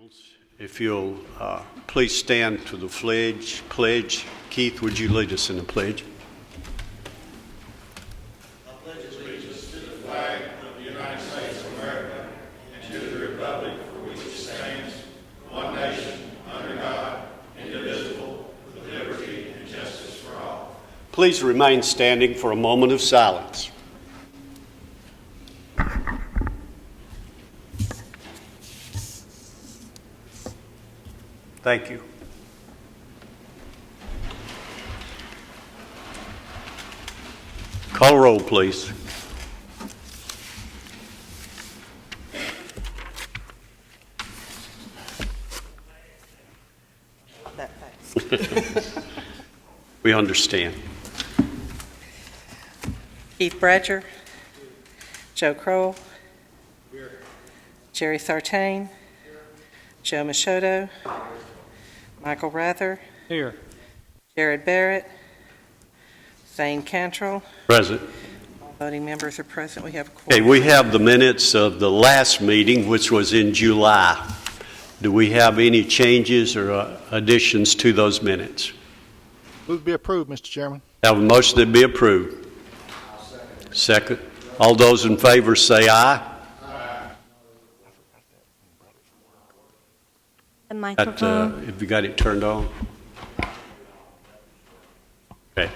Fields, if you'll please stand to the pledge. Keith, would you lead us in the pledge? I pledge allegiance to the flag of the United States of America and to the republic for which it stands, one nation, under God, indivisible, with liberty and justice for all. Please remain standing for a moment of silence. Thank you. Call roll, please. That fast. We understand. Keith Bradger. Joe Crowell. Jerry Sartain. Joe Machoto. Michael Rather. Here. Jared Barrett. Zane Cantrell. Present. All voting members are present. We have a Okay, quorum. we have the minutes of the last meeting, which was in July. Do we have any changes or additions to those minutes? Move to be approved, Mr. Chairman. Have a motion to be approved. Second. All those in favor say aye. The microphone. Have you got it turned on? Okay.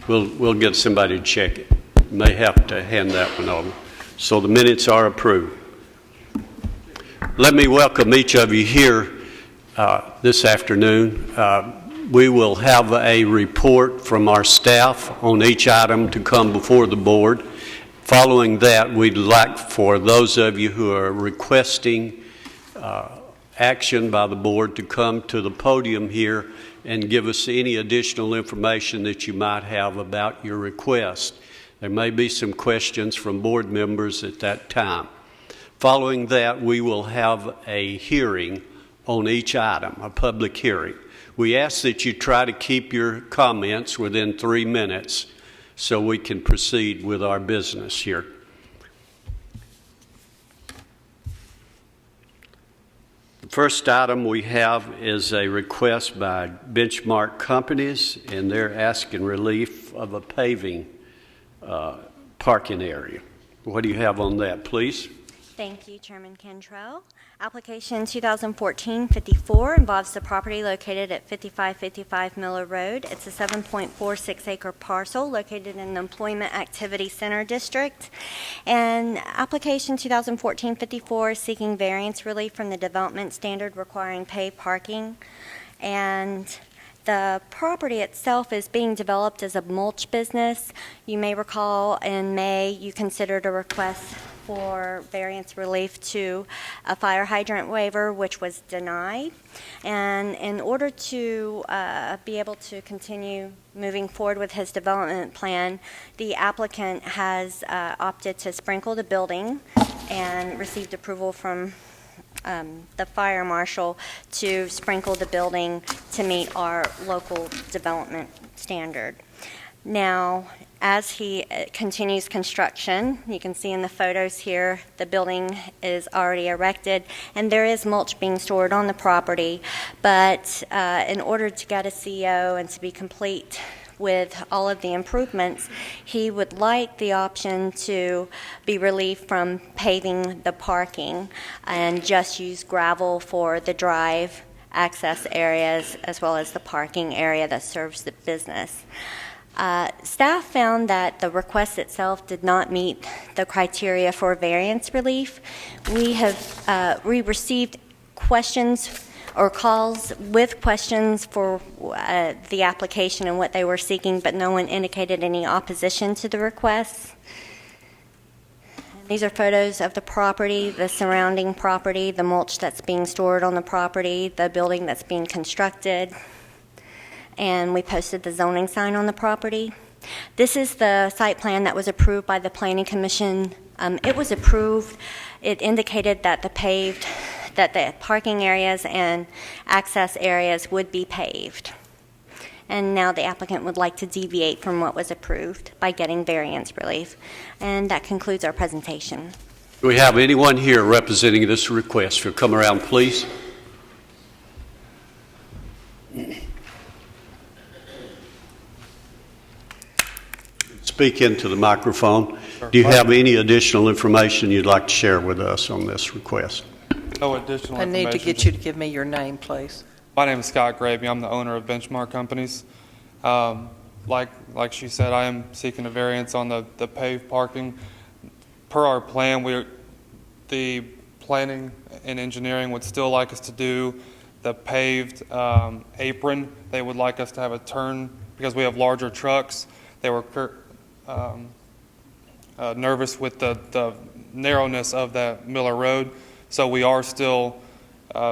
We'll get somebody to check it. May have to hand that one over. So the minutes are approved. Let me welcome each of you here this afternoon. We will have a report from our staff on each item to come before the board. Following that, we'd like for those of you who are requesting action by the board to come to the podium here and give us any additional information that you might have about your request. There may be some questions from board members at that time. Following that, we will have a hearing on each item, a public hearing. We ask that you try to keep your comments within 3 minutes so we can proceed with our business here. The first item we have is a request by Benchmark Companies, and they're asking relief of a paving parking area. What do you have on that, please? Thank you, Chairman Cantrell. Application 2014-54 involves the property located at 5555 Miller Road. It's a 7.46 acre parcel located in the Employment Activity Center District. And application 2014-54 is seeking variance relief from the development standard requiring paved parking. And the property itself is being developed as a mulch business. You may recall in May you considered a request for variance relief to a fire hydrant waiver, which was denied. And in order to be able to continue moving forward with his development plan, the applicant has opted to sprinkle the building and received approval from the fire marshal to sprinkle the building to meet our local development standard. Now, as he continues construction, you can see in the photos here, the building is already erected, and there is mulch being stored on the property. But in order to get a CO and to be complete with all of the improvements, he would like the option to be relieved from paving the parking and just use gravel for the drive access areas as well as the parking area that serves the business. Staff found that the request itself did not meet the criteria for variance relief. We received questions or calls with questions for the application and what they were seeking, but no one indicated any opposition to the request. These are photos of the property, the surrounding property, the mulch that's being stored on the property, the building that's being constructed. And we posted the zoning sign on the property. This is the site plan that was approved by the Planning Commission. It was approved. It indicated that the parking areas and access areas would be paved. And now the applicant would like to deviate from what was approved by getting variance relief. And that concludes our presentation. Do we have anyone here representing this request? If you'll come around, please. speak into the microphone. Do you have any additional information you'd like to share with us on this request? No additional I information. need to get you to give me your name, please. My name is Scott Gravy. I'm the owner of Benchmark Companies. Like she said, I am seeking a variance on the paved parking. Per our plan, the planning and engineering would still like us to do the paved apron. They would like us to have a turn because we have larger trucks. They were nervous with the narrowness of that Miller Road. So we are still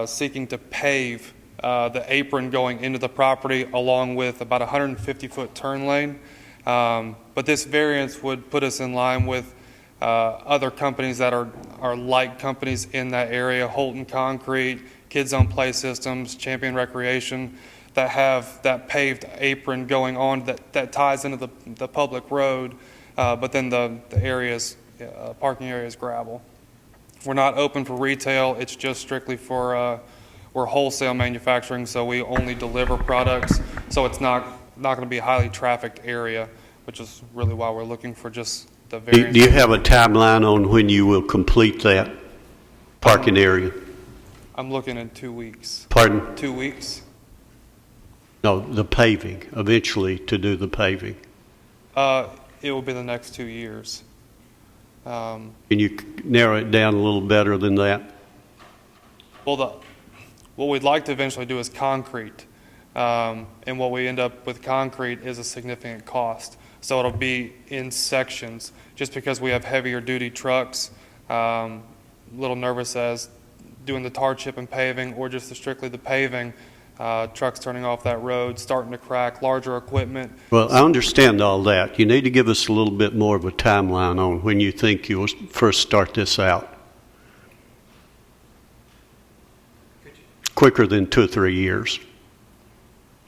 seeking to pave the apron going into the property along with about a 150-foot turn lane. But this variance would put us in line with other companies that are like companies in that area, Holton Concrete, Kids on Play Systems, Champion Recreation, that have that paved apron going on that ties into the public road, but then the parking area is gravel. We're not open for retail. It's just strictly for we're wholesale manufacturing, so we only deliver products. So it's not going to be a highly trafficked area, which is really why we're looking for just the variance. Do you have a timeline on when you will complete that parking area? I'm looking in 2 weeks. Pardon? 2 weeks. No, the paving, eventually to do the paving. It will be the next 2 years. Can you narrow it down a little better than that? Well, what we'd like to eventually do is concrete. And what we end up with concrete is a significant cost. So it'll be in sections. Just because we have heavier duty trucks, a little nervous as doing the tar chip and paving or just strictly the paving, trucks turning off that road, starting to crack, larger equipment. Well, I understand all that. You need to give us a little bit more of a timeline on when you think you'll first start this out. Quicker than 2 or 3 years.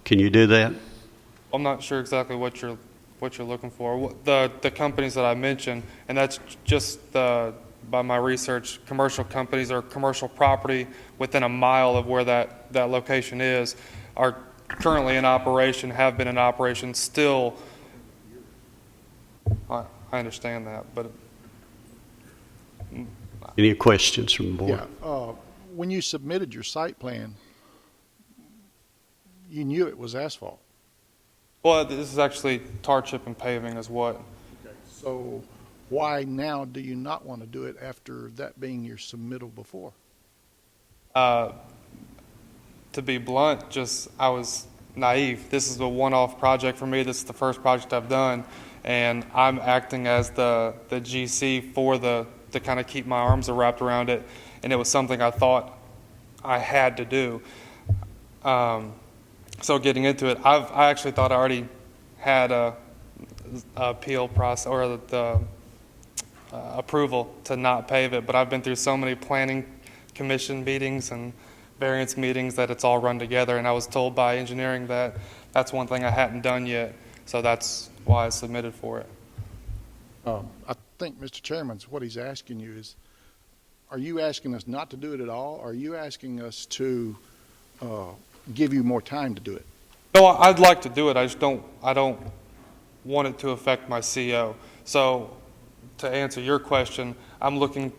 Can you do that? I'm not sure exactly what you're looking for. The companies that I mentioned, and that's just by my research, commercial companies or commercial property within a mile of where that location is, are currently in operation, have been in operation still. I understand that, but Any questions from the board? Yeah. When you submitted your site plan, you knew it was asphalt. well, this is actually tar chip and paving is what. So why now do you not want to do it after that being your submittal before? To be blunt, just I was naive. This is a one-off project for me. This is the first project I've done, and I'm acting as the GC for to kind of keep my arms wrapped around it, and it was something I thought I had to do. So getting into it, I actually thought I already had a appeal process or the approval to not pave it, but I've been through so many planning commission meetings and variance meetings that it's all run together, and I was told by engineering that that's one thing I hadn't done yet, so that's why I submitted for it. I think, Mr. Chairman, what he's asking you is, are you asking us not to do it at all? Or are you asking us to give you more time to do it? No, I'd like to do it. I don't want it to affect my CO. So to answer your question, I'm looking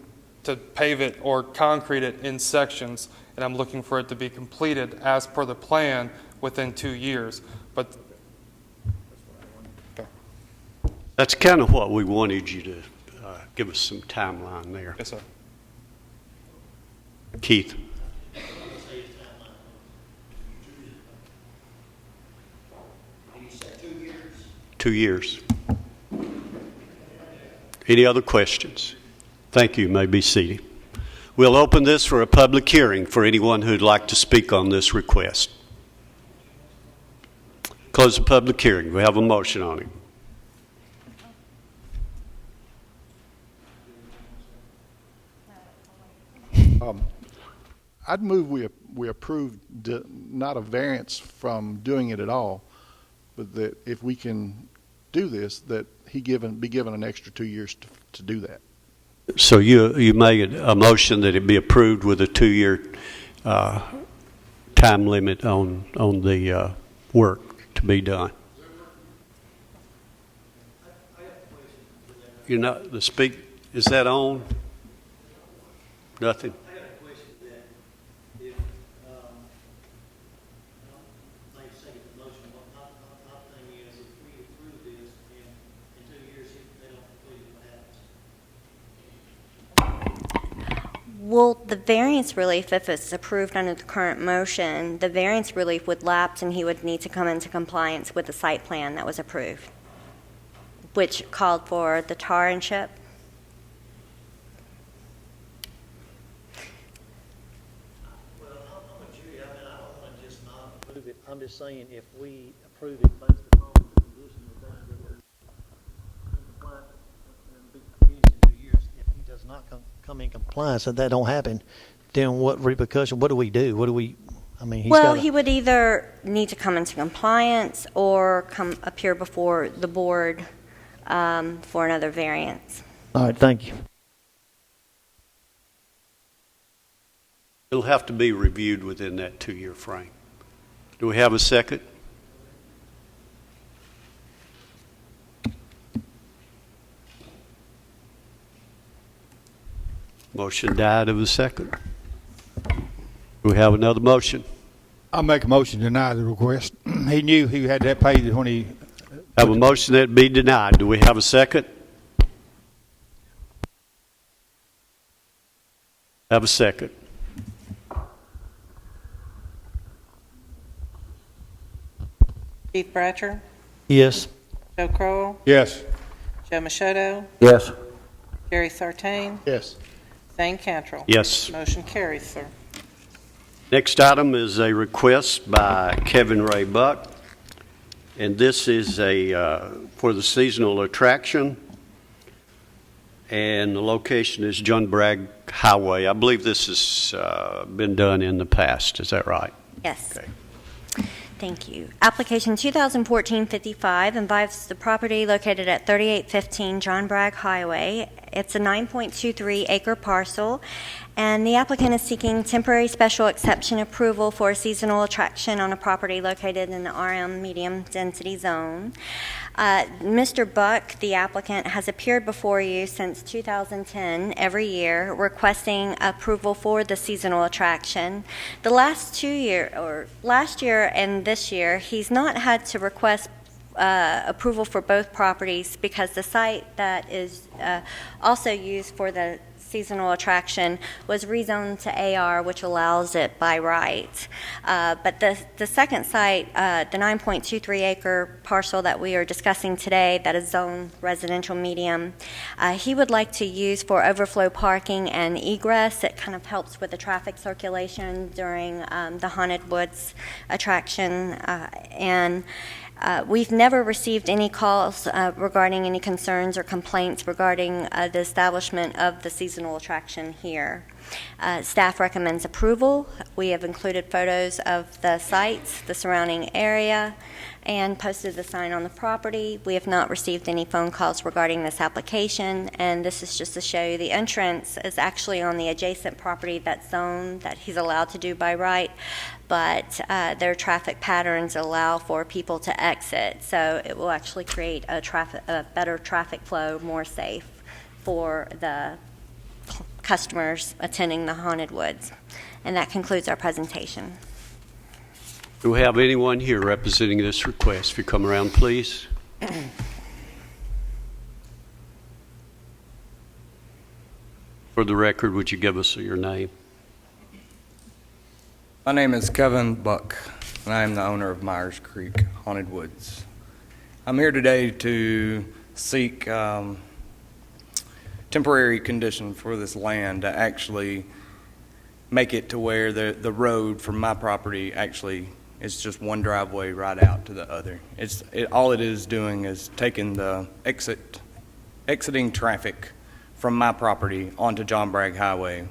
to pave it or concrete it in sections, and I'm looking for it to be completed as per the plan within 2 years. But okay. That's kind of what we wanted you to give us some timeline there. Yes, sir. Keith? 2 years. Any other questions? Thank you. You may be seated. We'll open this for a public hearing for anyone who'd like to speak on this request. Close the public hearing. We have a motion on it. I'd move we approve not a variance from doing it at all, but that if we can do this, that he be given an extra 2 years to do that. So you made a motion that it be approved with a 2-year time limit on the work to be done. I you're not, is that on? Nothing? I got a question that if, like second the motion, what my thing is, if we approve this and in 2 years, if they don't complete it, what happens? Well, the variance relief, if it's approved under the current motion, the variance relief would lapse and he would need to come into compliance with the site plan that was approved, which called for the tar and chip. Well, I'm a jury, I mean, I don't want to just not approve it. I'm just saying, if we approve it based upon the condition that we're in compliance, and be finished in 2 years, if he does not come in compliance and that don't happen, then what repercussion, what do we do? What do we, I mean, he's Well, got he would either need to come into compliance or come appear before the board for another variance. All right, thank you. It'll have to be reviewed within that 2-year frame. Do we have a second? Motion died of a second. Do we have another motion? I'll make a motion to deny the request. He knew he had that paid when he, Have a motion that be denied. Do we have a second? Have a second. Keith Bratcher, Yes. Joe Crowell, yes. Joe Machado, Yes. Jerry Sartain, Yes. Zane Cantrell. Yes. Motion carries, sir. Next item is a request by Kevin Ray Buck, and this is for the seasonal attraction, and the location is John Bragg Highway. I believe this has been done in the past. Is that right? Yes. Okay. Thank you. Application 2014-55 involves the property located at 3815 John Bragg Highway. It's a 9.23-acre parcel, and the applicant is seeking temporary special exception approval for a seasonal attraction on a property located in the RM medium density zone. Mr. Buck, the applicant, has appeared before you since 2010 every year requesting approval for the seasonal attraction. The last last year and this year, he's not had to request approval for both properties because the site that is also used for the seasonal attraction was rezoned to AR, which allows it by right. But the second site, the 9.23-acre parcel that we are discussing today, that is zone residential medium, he would like to use for overflow parking and egress. It kind of helps with the traffic circulation during the Haunted Woods attraction. We've never received any calls regarding any concerns or complaints regarding the establishment of the seasonal attraction here. Staff recommends approval. We have included photos of the sites, the surrounding area, and posted the sign on the property. We have not received any phone calls regarding this application, and this is just to show you the entrance is actually on the adjacent property that's zoned that he's allowed to do by right, but their traffic patterns allow for people to exit, so it will actually create a better traffic flow, more safe for the customers attending the Haunted Woods. And that concludes our presentation. Do we have anyone here representing this request? If you come around, please. For the record, would you give us your name? My name is Kevin Buck, and I am the owner of Myers Creek Haunted Woods. I'm here today to seek temporary condition for this land to actually make it to where the road from my property actually is just one driveway right out to the other. All it is doing is taking the exiting traffic from my property onto John Bragg Highway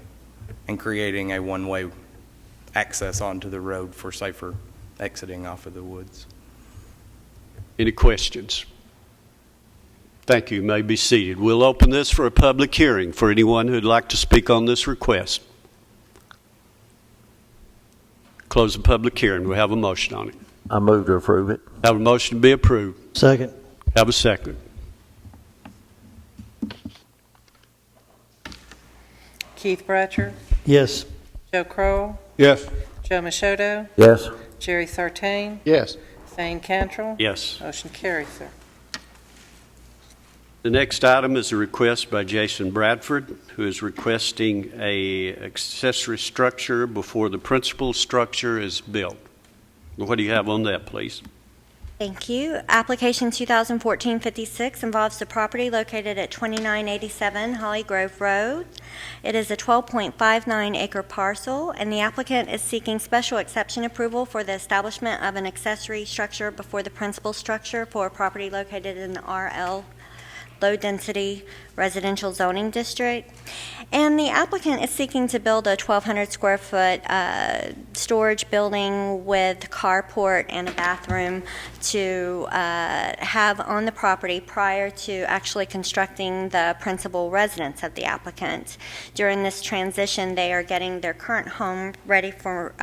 and creating a one-way access onto the road for safer exiting off of the woods. Any questions? Thank you. You may be seated. We'll open this for a public hearing for anyone who'd like to speak on this request. Close the public hearing. We have a motion on it. I move to approve it. Have a motion to be approved. Second. Have a second. Keith Bratcher, Yes. Joe Crowell, Yes. Joe Machoto, Yes. Jerry Sartain, Yes. Thane Cantrell. Yes. Motion carries, sir. The next item is a request by Jason Bradford, who is requesting a accessory structure before the principal structure is built. What do you have on that, please? Thank you. Application 2014-56 involves the property located at 2987 Holly Grove Road. It is a 12.59-acre parcel, and the applicant is seeking special exception approval for the establishment of an accessory structure before the principal structure for a property located in the RL low-density residential zoning district. And the applicant is seeking to build a 1,200-square-foot storage building with carport and a bathroom to have on the property prior to actually constructing the principal residence of the applicant. During this transition, they are getting their current home ready for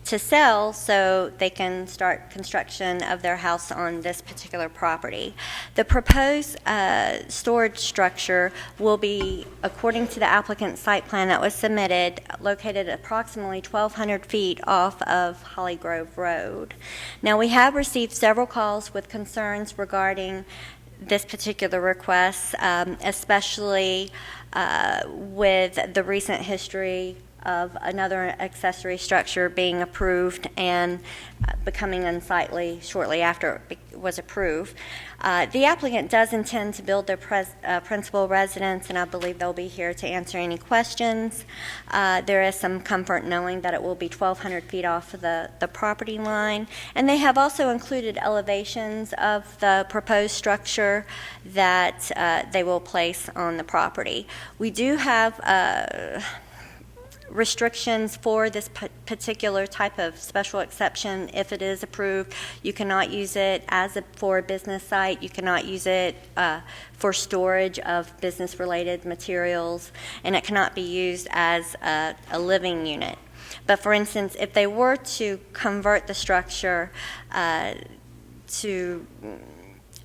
to sell so they can start construction of their house on this particular property. The proposed storage structure will be, according to the applicant's site plan that was submitted, located approximately 1,200 feet off of Holly Grove Road. Now, we have received several calls with concerns regarding this particular request, especially with the recent history of another accessory structure being approved and becoming unsightly shortly after it was approved. The applicant does intend to build their principal residence, and I believe they'll be here to answer any questions. There is some comfort knowing that it will be 1,200 feet off of the property line, and they have also included elevations of the proposed structure that they will place on the property. We do have restrictions for this particular type of special exception. If it is approved, you cannot use it for a business site. You cannot use it for storage of business-related materials, and it cannot be used as a living unit. But for instance, if they were to convert the structure to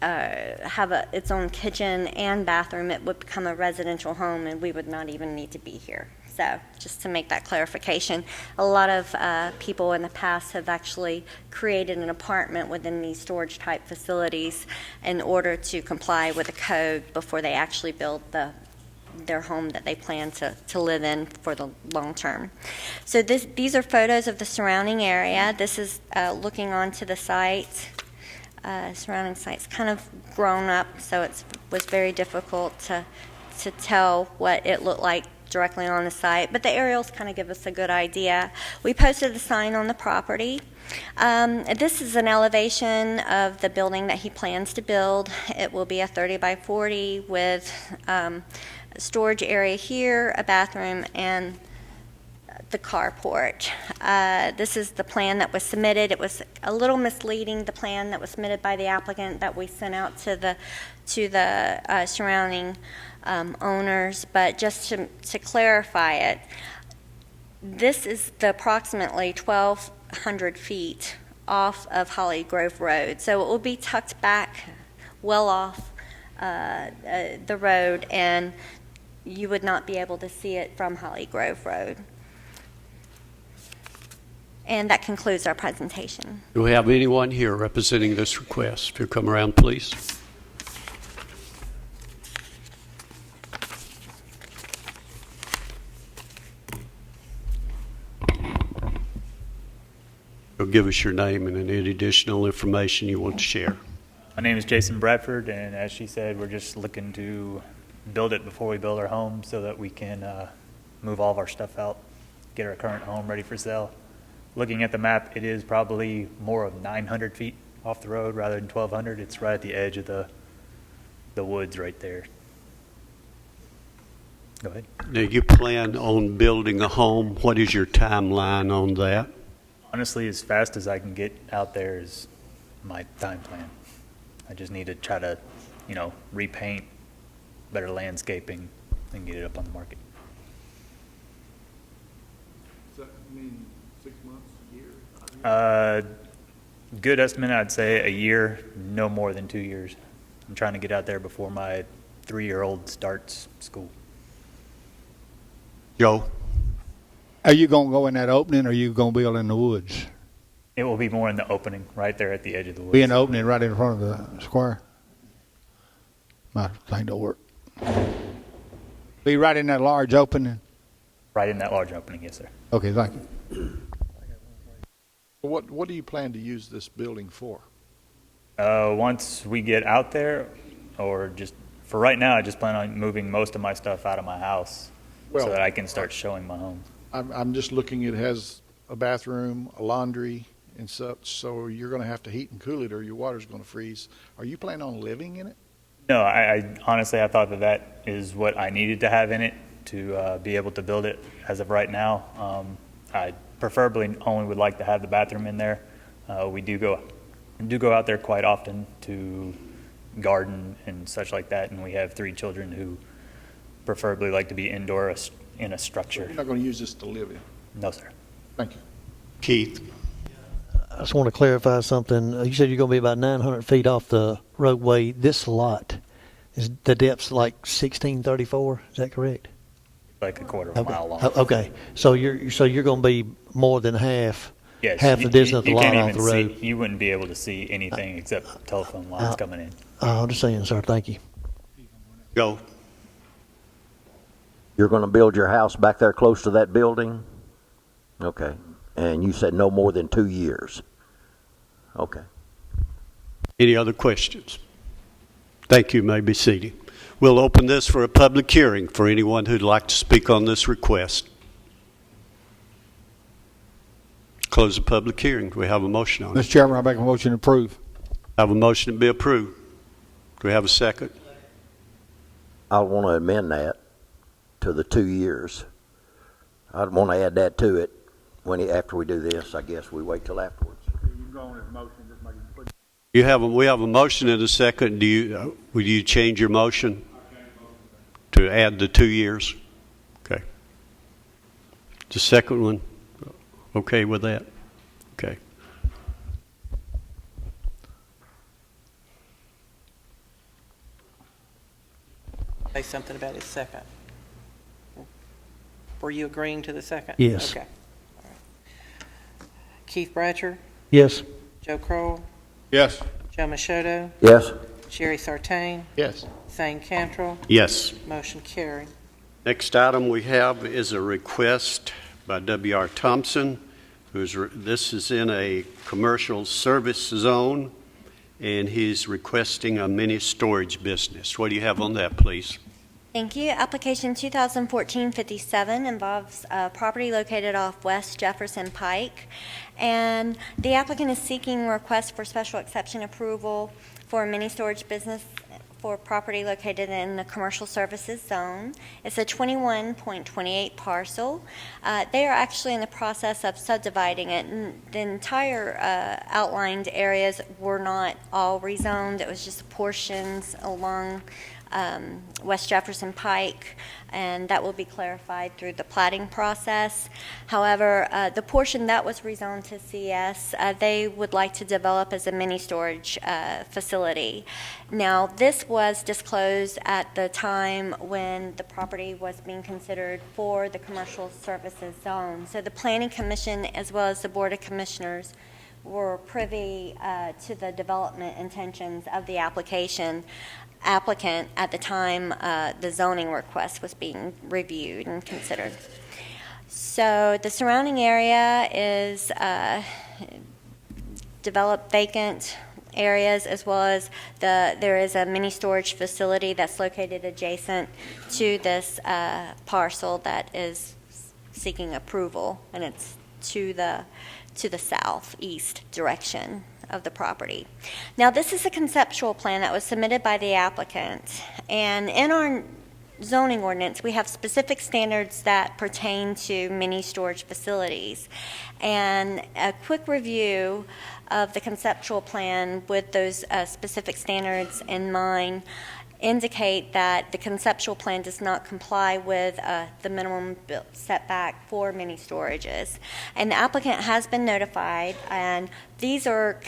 have its own kitchen and bathroom, it would become a residential home, and we would not even need to be here. So just to make that clarification, a lot of people in the past have actually created an apartment within these storage type facilities in order to comply with the code before they actually build their home that they plan to live in for the long term. So these are photos of the surrounding area. This is looking onto the site. Surrounding site's kind of grown up, so it was very difficult to tell what it looked like directly on the site, but the aerials kind of give us a good idea. We posted a sign on the property. This is an elevation of the building that he plans to build. It will be a 30 by 40 with a storage area here, a bathroom, and the carport. This is the plan that was submitted. It was a little misleading, the plan that was submitted by the applicant that we sent out to the surrounding owners, but just to clarify it, this is the approximately 1,200 feet off of Holly Grove Road. So it will be tucked back well off the road, and you would not be able to see it from Holly Grove Road. And that concludes our presentation. Do we have anyone here representing this request? If you come around, please. You'll give us your name and any additional information you want to share. My name is Jason Bradford, and as she said, we're just looking to build it before we build our home so that we can move all of our stuff out, get our current home ready for sale. Looking at the map, it is probably more of 900 feet off the road rather than 1,200. It's right at the edge of the woods right there. Go ahead. Now, you plan on building a home. What is your timeline on that? Honestly, as fast as I can get out there is my time plan. I just need to try to, repaint, better landscaping, and get it up on the market. Does that mean 6 months, a year? Good estimate, I'd say a year, no more than 2 years. I'm trying to get out there before my 3-year-old starts school. Joe? Are you gonna go in that opening, or are you gonna build in the woods? It will be more in the opening, right there at the edge of the woods. Be in the opening right in front of the square? My thing don't work. Be right in that large opening? Right in that large opening, yes, sir. Okay, thank you. What do you plan to use this building for? Once we get out there, or just, for right now, I just plan on moving most of my stuff out of my house Well, so that I can start showing my home. I'm just looking, it has a bathroom, a laundry and such, so you're going to have to heat and cool it or your water's going to freeze. Are you planning on living in it? No, I honestly, I thought that is what I needed to have in it to be able to build it as of right now. I preferably only would like to have the bathroom in there. We do go out there quite often to garden and such like that, and we have 3 children who preferably like to be indoor in a structure. You're not going to use this to live in? No, sir. Thank you. Keith? I just want to clarify something. You said you're going to be about 900 feet off the roadway. This lot, is the depth's like 1634? Is that correct? Like a quarter of a mile long. Okay. So you're going to be more than half Yes, the distance of the you lot can't off even the road. see, you wouldn't be able to see anything except telephone lines coming in. I understand, sir. Thank you. Joe? You're going to build your house back there close to that building? Okay. And you said no more than 2 years? Okay. Any other questions? Thank you. You may be seated. We'll open this for a public hearing for anyone who'd like to speak on this request. Close the public hearing. Do we have a motion on it? Mr. Chairman, I make a motion to approve. Have a motion to be approved. Do we have a second? I want to amend that to the 2 years. I'd want to add that to it after we do this. I guess we wait till afterwards. We have a motion and a second. Would you change your motion to add the 2 years? Okay. The second one, okay with that? Okay. Say something about his second. Were you agreeing to the second? Yes. Okay. All right. Keith Bratcher, Yes. Joe Kroll, Yes. Joe Machoto, Yes? Sherry Sartain, Yes. Zane Cantrell, Yes. motion carried. Next item we have is a request by W.R. Thompson, this is in a commercial service zone, and he's requesting a mini storage business. What do you have on that, please? Thank you. Application 2014-57 involves a property located off West Jefferson Pike, and the applicant is seeking request for special exception approval for a mini storage business for property located in the commercial services zone. It's a 21.28 parcel. They are actually in the process of subdividing it, and the entire outlined areas were not all rezoned. It was just portions along West Jefferson Pike, and that will be clarified through the plating process. However, the portion that was rezoned to CS, they would like to develop as a mini storage facility. Now, this was disclosed at the time when the property was being considered for the commercial services zone. So the Planning Commission, as well as the Board of Commissioners, were privy to the development intentions of the applicant at the time the zoning request was being reviewed and considered. So the surrounding area is developed vacant areas, as well as there is a mini storage facility that's located adjacent to this parcel that is seeking approval, and it's to the southeast direction of the property. Now, this is a conceptual plan that was submitted by the applicant, and in our zoning ordinance, we have specific standards that pertain to mini storage facilities. And a quick review of the conceptual plan with those specific standards in mind indicate that the conceptual plan does not comply with the minimum setback for mini storages. And the applicant has been notified, and these are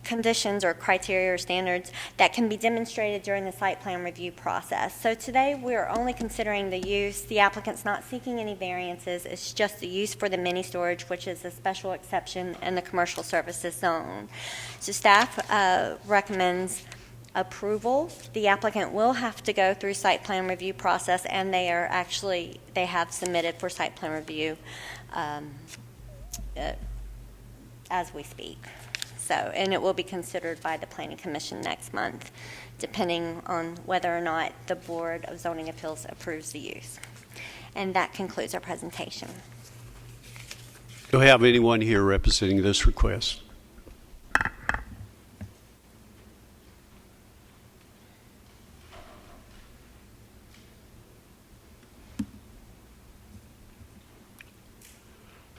conditions or criteria or standards that can be demonstrated during the site plan review process. So today, we're only considering the use. The applicant's not seeking any variances. It's just the use for the mini storage, which is a special exception in the commercial services zone. So staff recommends approval. The applicant will have to go through site plan review process, and they have submitted for site plan review as we speak. So, and it will be considered by the Planning Commission next month, depending on whether or not the Board of Zoning Appeals approves the use. And that concludes our presentation. Do we have anyone here representing this request?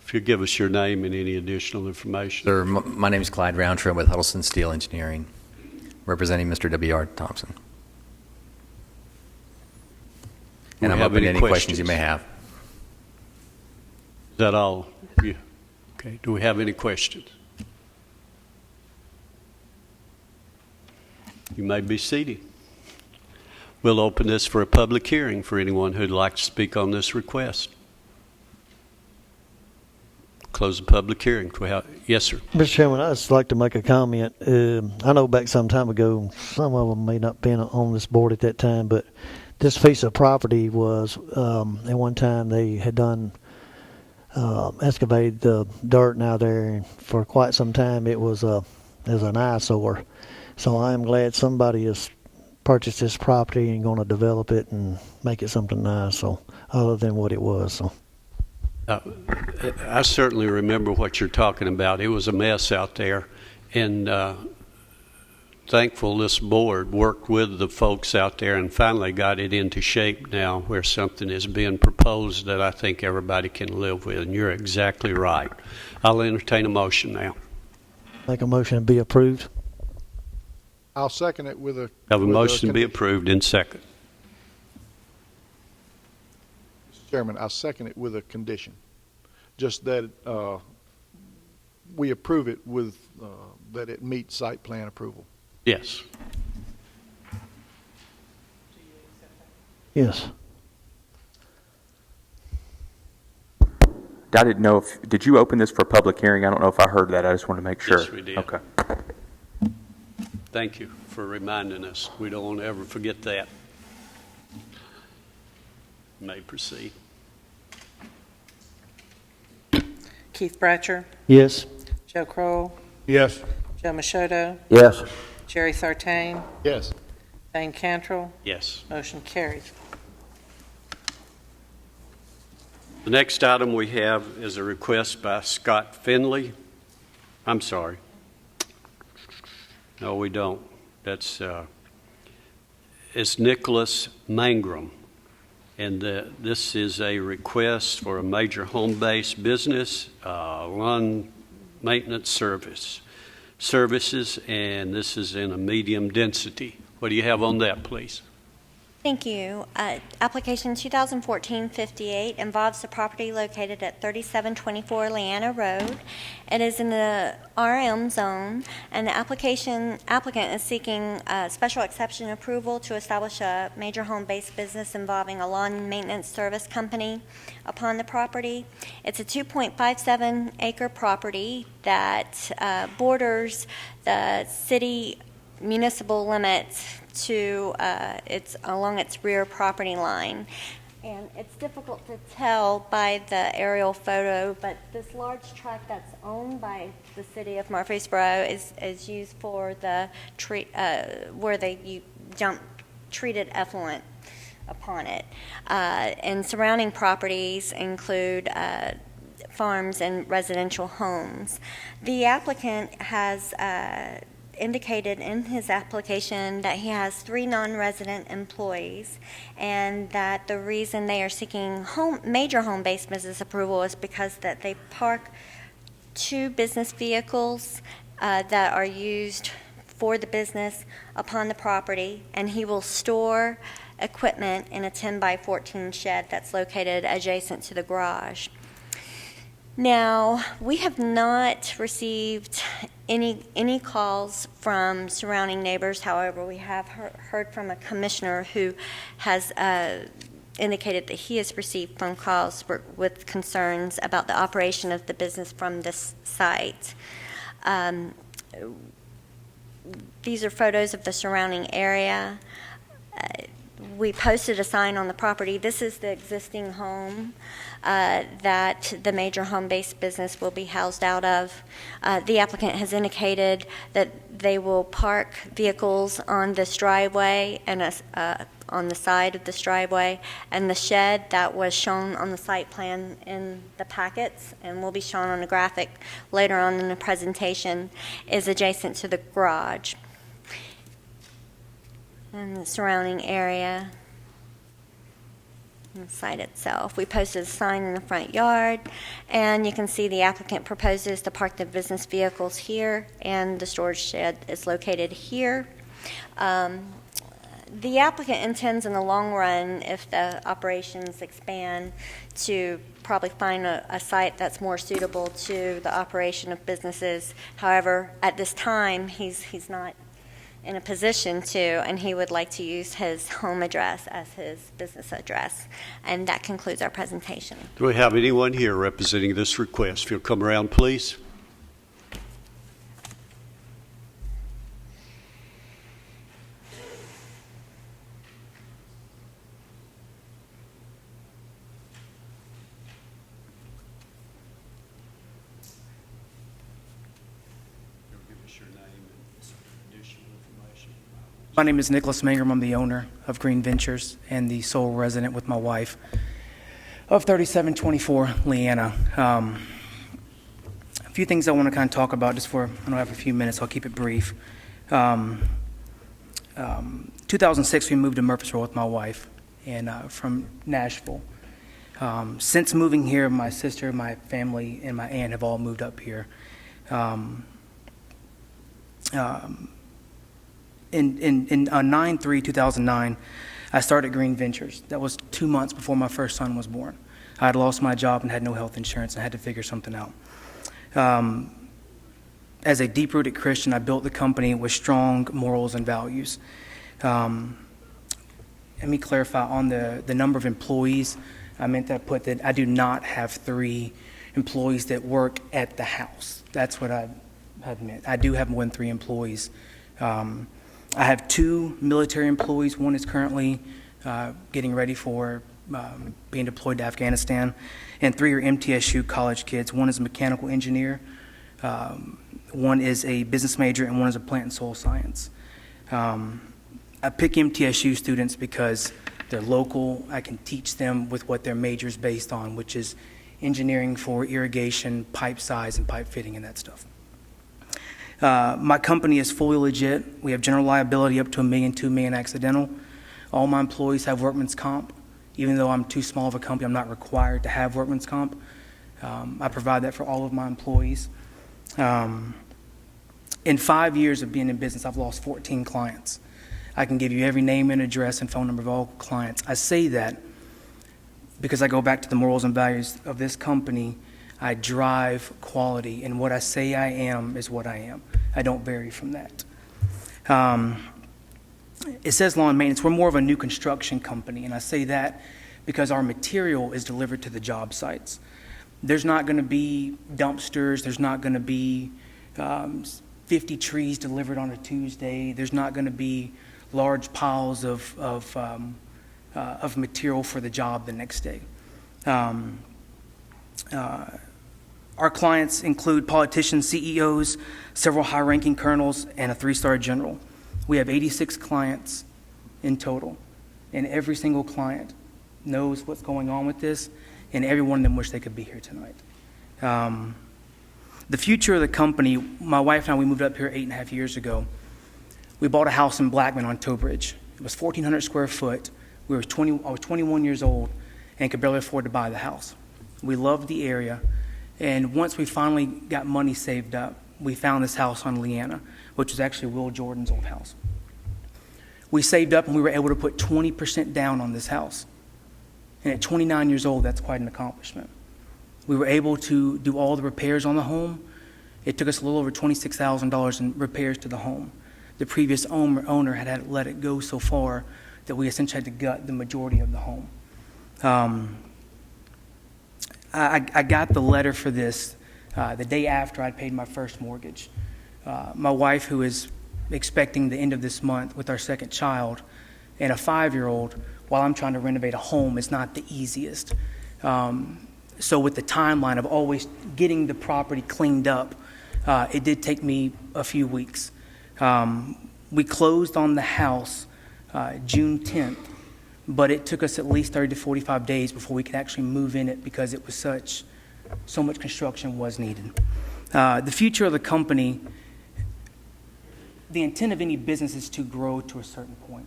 If you give us your name and any additional information. Sir, my name is Clyde Roundtree. I'm with Huddleston Steel Engineering, representing Mr. W.R. Thompson. And I'm open to any questions you may have. Is that all? Yeah. Okay. Do we have any questions? You may be seated. We'll open this for a public hearing for anyone who'd like to speak on this request. Close the public hearing. Yes, sir. Mr. Chairman, I'd just like to make a comment. I know back some time ago, some of them may not have been on this board at that time, but this piece of property was, at one time they had done, excavated the dirt now there, and for quite some time it was an eyesore. So I am glad somebody has purchased this property and going to develop it and make it something nice, so other than what it was. So. I certainly remember what you're talking about. It was a mess out there, and thankful this board worked with the folks out there and finally got it into shape now where something is being proposed that I think everybody can live with, and you're exactly right. I'll entertain a motion now. Make a motion to be approved. I'll second it with a... Have a motion to be approved in second. Chairman, I'll second it with a condition, just that we approve it with, that it meets site plan approval. Yes. Yes. I didn't know if, did you open this for public hearing? I don't know if I heard that. I just wanted to make sure. Yes, we did. Okay. Thank you for reminding us. We don't want to ever forget that. You may proceed. Keith Bratcher, Yes. Joe Kroll, Yes. Joe Machoto, Yes. Jerry Sartain, Yes. Dane Cantrell. Yes. Motion carried. The next item we have is a request by Scott Finley. I'm sorry. No, we don't. That's it's Nicholas Mangrum. And this is a request for a major home-based business, lawn maintenance services, and this is in a medium density. What do you have on that, please? Thank you. Application 2014-58 involves the property located at 3724 Leanna Road. It is in the RM zone, and the applicant is seeking special exception approval to establish a major home-based business involving a lawn maintenance service company upon the property. It's a 2.57 acre property that borders the city municipal limits to along its rear property line. And it's difficult to tell by the aerial photo, but this large tract that's owned by the city of Murfreesboro is used for the where you dump treated effluent upon it. And surrounding properties include farms and residential homes. The applicant has indicated in his application that he has 3 non-resident employees, and that the reason they are seeking major home-based business approval is because that they park 2 business vehicles that are used for the business upon the property, and he will store equipment in a 10 by 14 shed that's located adjacent to the garage. Now, we have not received any calls from surrounding neighbors. However, we have heard from a commissioner who has indicated that he has received phone calls with concerns about the operation of the business from this site. These are photos of the surrounding area. We posted a sign on the property. This is the existing home that the major home-based business will be housed out of. The applicant has indicated that they will park vehicles on this driveway and on the side of this driveway, and the shed that was shown on the site plan in the packets and will be shown on a graphic later on in the presentation is adjacent to the garage and the surrounding area and the site itself. We posted a sign in the front yard, and you can see the applicant proposes to park the business vehicles here, and the storage shed is located here. The applicant intends in the long run, if the operations expand, to probably find a site that's more suitable to the operation of businesses. However, at this time, he's not in a position to, and he would like to use his home address as his business address. And that concludes our presentation. Do we have anyone here representing this request? If you'll come around, please. My name is Nicholas Mangrum. I'm the owner of Green Ventures and the sole resident with my wife of 3724 Leanna. A few things I want to kind of talk about just for, I don't have a few minutes, I'll keep it brief. 2006, we moved to Murfreesboro with my wife and from Nashville. Since moving here, my sister, my family, and my aunt have all moved up here. In 9/3/2009, I started Green Ventures. That was 2 months before my first son was born. I had lost my job and had no health insurance. I had to figure something out. As a deep-rooted Christian, I built the company with strong morals and values. Let me clarify on the number of employees. I meant to put that I do not have 3 employees that work at the house. That's what I had meant. I do have more than 3 employees. I have 2 military employees. One is currently getting ready for being deployed to Afghanistan, and 3 are MTSU college kids. One is a mechanical engineer, one is a business major, and one is a plant and soil science. I pick MTSU students because they're local. I can teach them with what their major is based on, which is engineering for irrigation, pipe size, and pipe fitting and that stuff. My company is fully legit. We have general liability up to $1 million, $2 million accidental. All my employees have workman's comp. Even though I'm too small of a company, I'm not required to have workman's comp. I provide that for all of my employees. In 5 years of being in business, I've lost 14 clients. I can give you every name and address and phone number of all clients. I say that because I go back to the morals and values of this company. I drive quality, and what I say I am is what I am. I don't vary from that. It says lawn maintenance. We're more of a new construction company, and I say that because our material is delivered to the job sites. There's not going to be dumpsters. There's not going to be 50 trees delivered on a Tuesday. There's not going to be large piles of material for the job the next day. Our clients include politicians, CEOs, several high-ranking colonels, and a 3-star general. We have 86 clients in total, and every single client knows what's going on with this, and every one of them wish they could be here tonight. The future of the company, my wife and I, we moved up here 8.5 years ago. We bought a house in Blackman on Towbridge. It was 1,400 square foot. I was 21 years old and could barely afford to buy the house. We loved the area. And once we finally got money saved up, we found this house on Leanna, which was actually Will Jordan's old house. We saved up and we were able to put 20% down on this house. And at 29 years old, that's quite an accomplishment. We were able to do all the repairs on the home. It took us a little over $26,000 in repairs to the home. The previous owner had let it go so far that we essentially had to gut the majority of the home. I got the letter for this the day after I'd paid my first mortgage. My wife, who is expecting the end of this month with our second child, and a 5-year-old, while I'm trying to renovate a home, is not the easiest. So with the timeline of always getting the property cleaned up, it did take me a few weeks. We closed on the house June 10th, but it took us at least 30 to 45 days before we could actually move in it because it was so much construction was needed. The future of the company, the intent of any business is to grow to a certain point.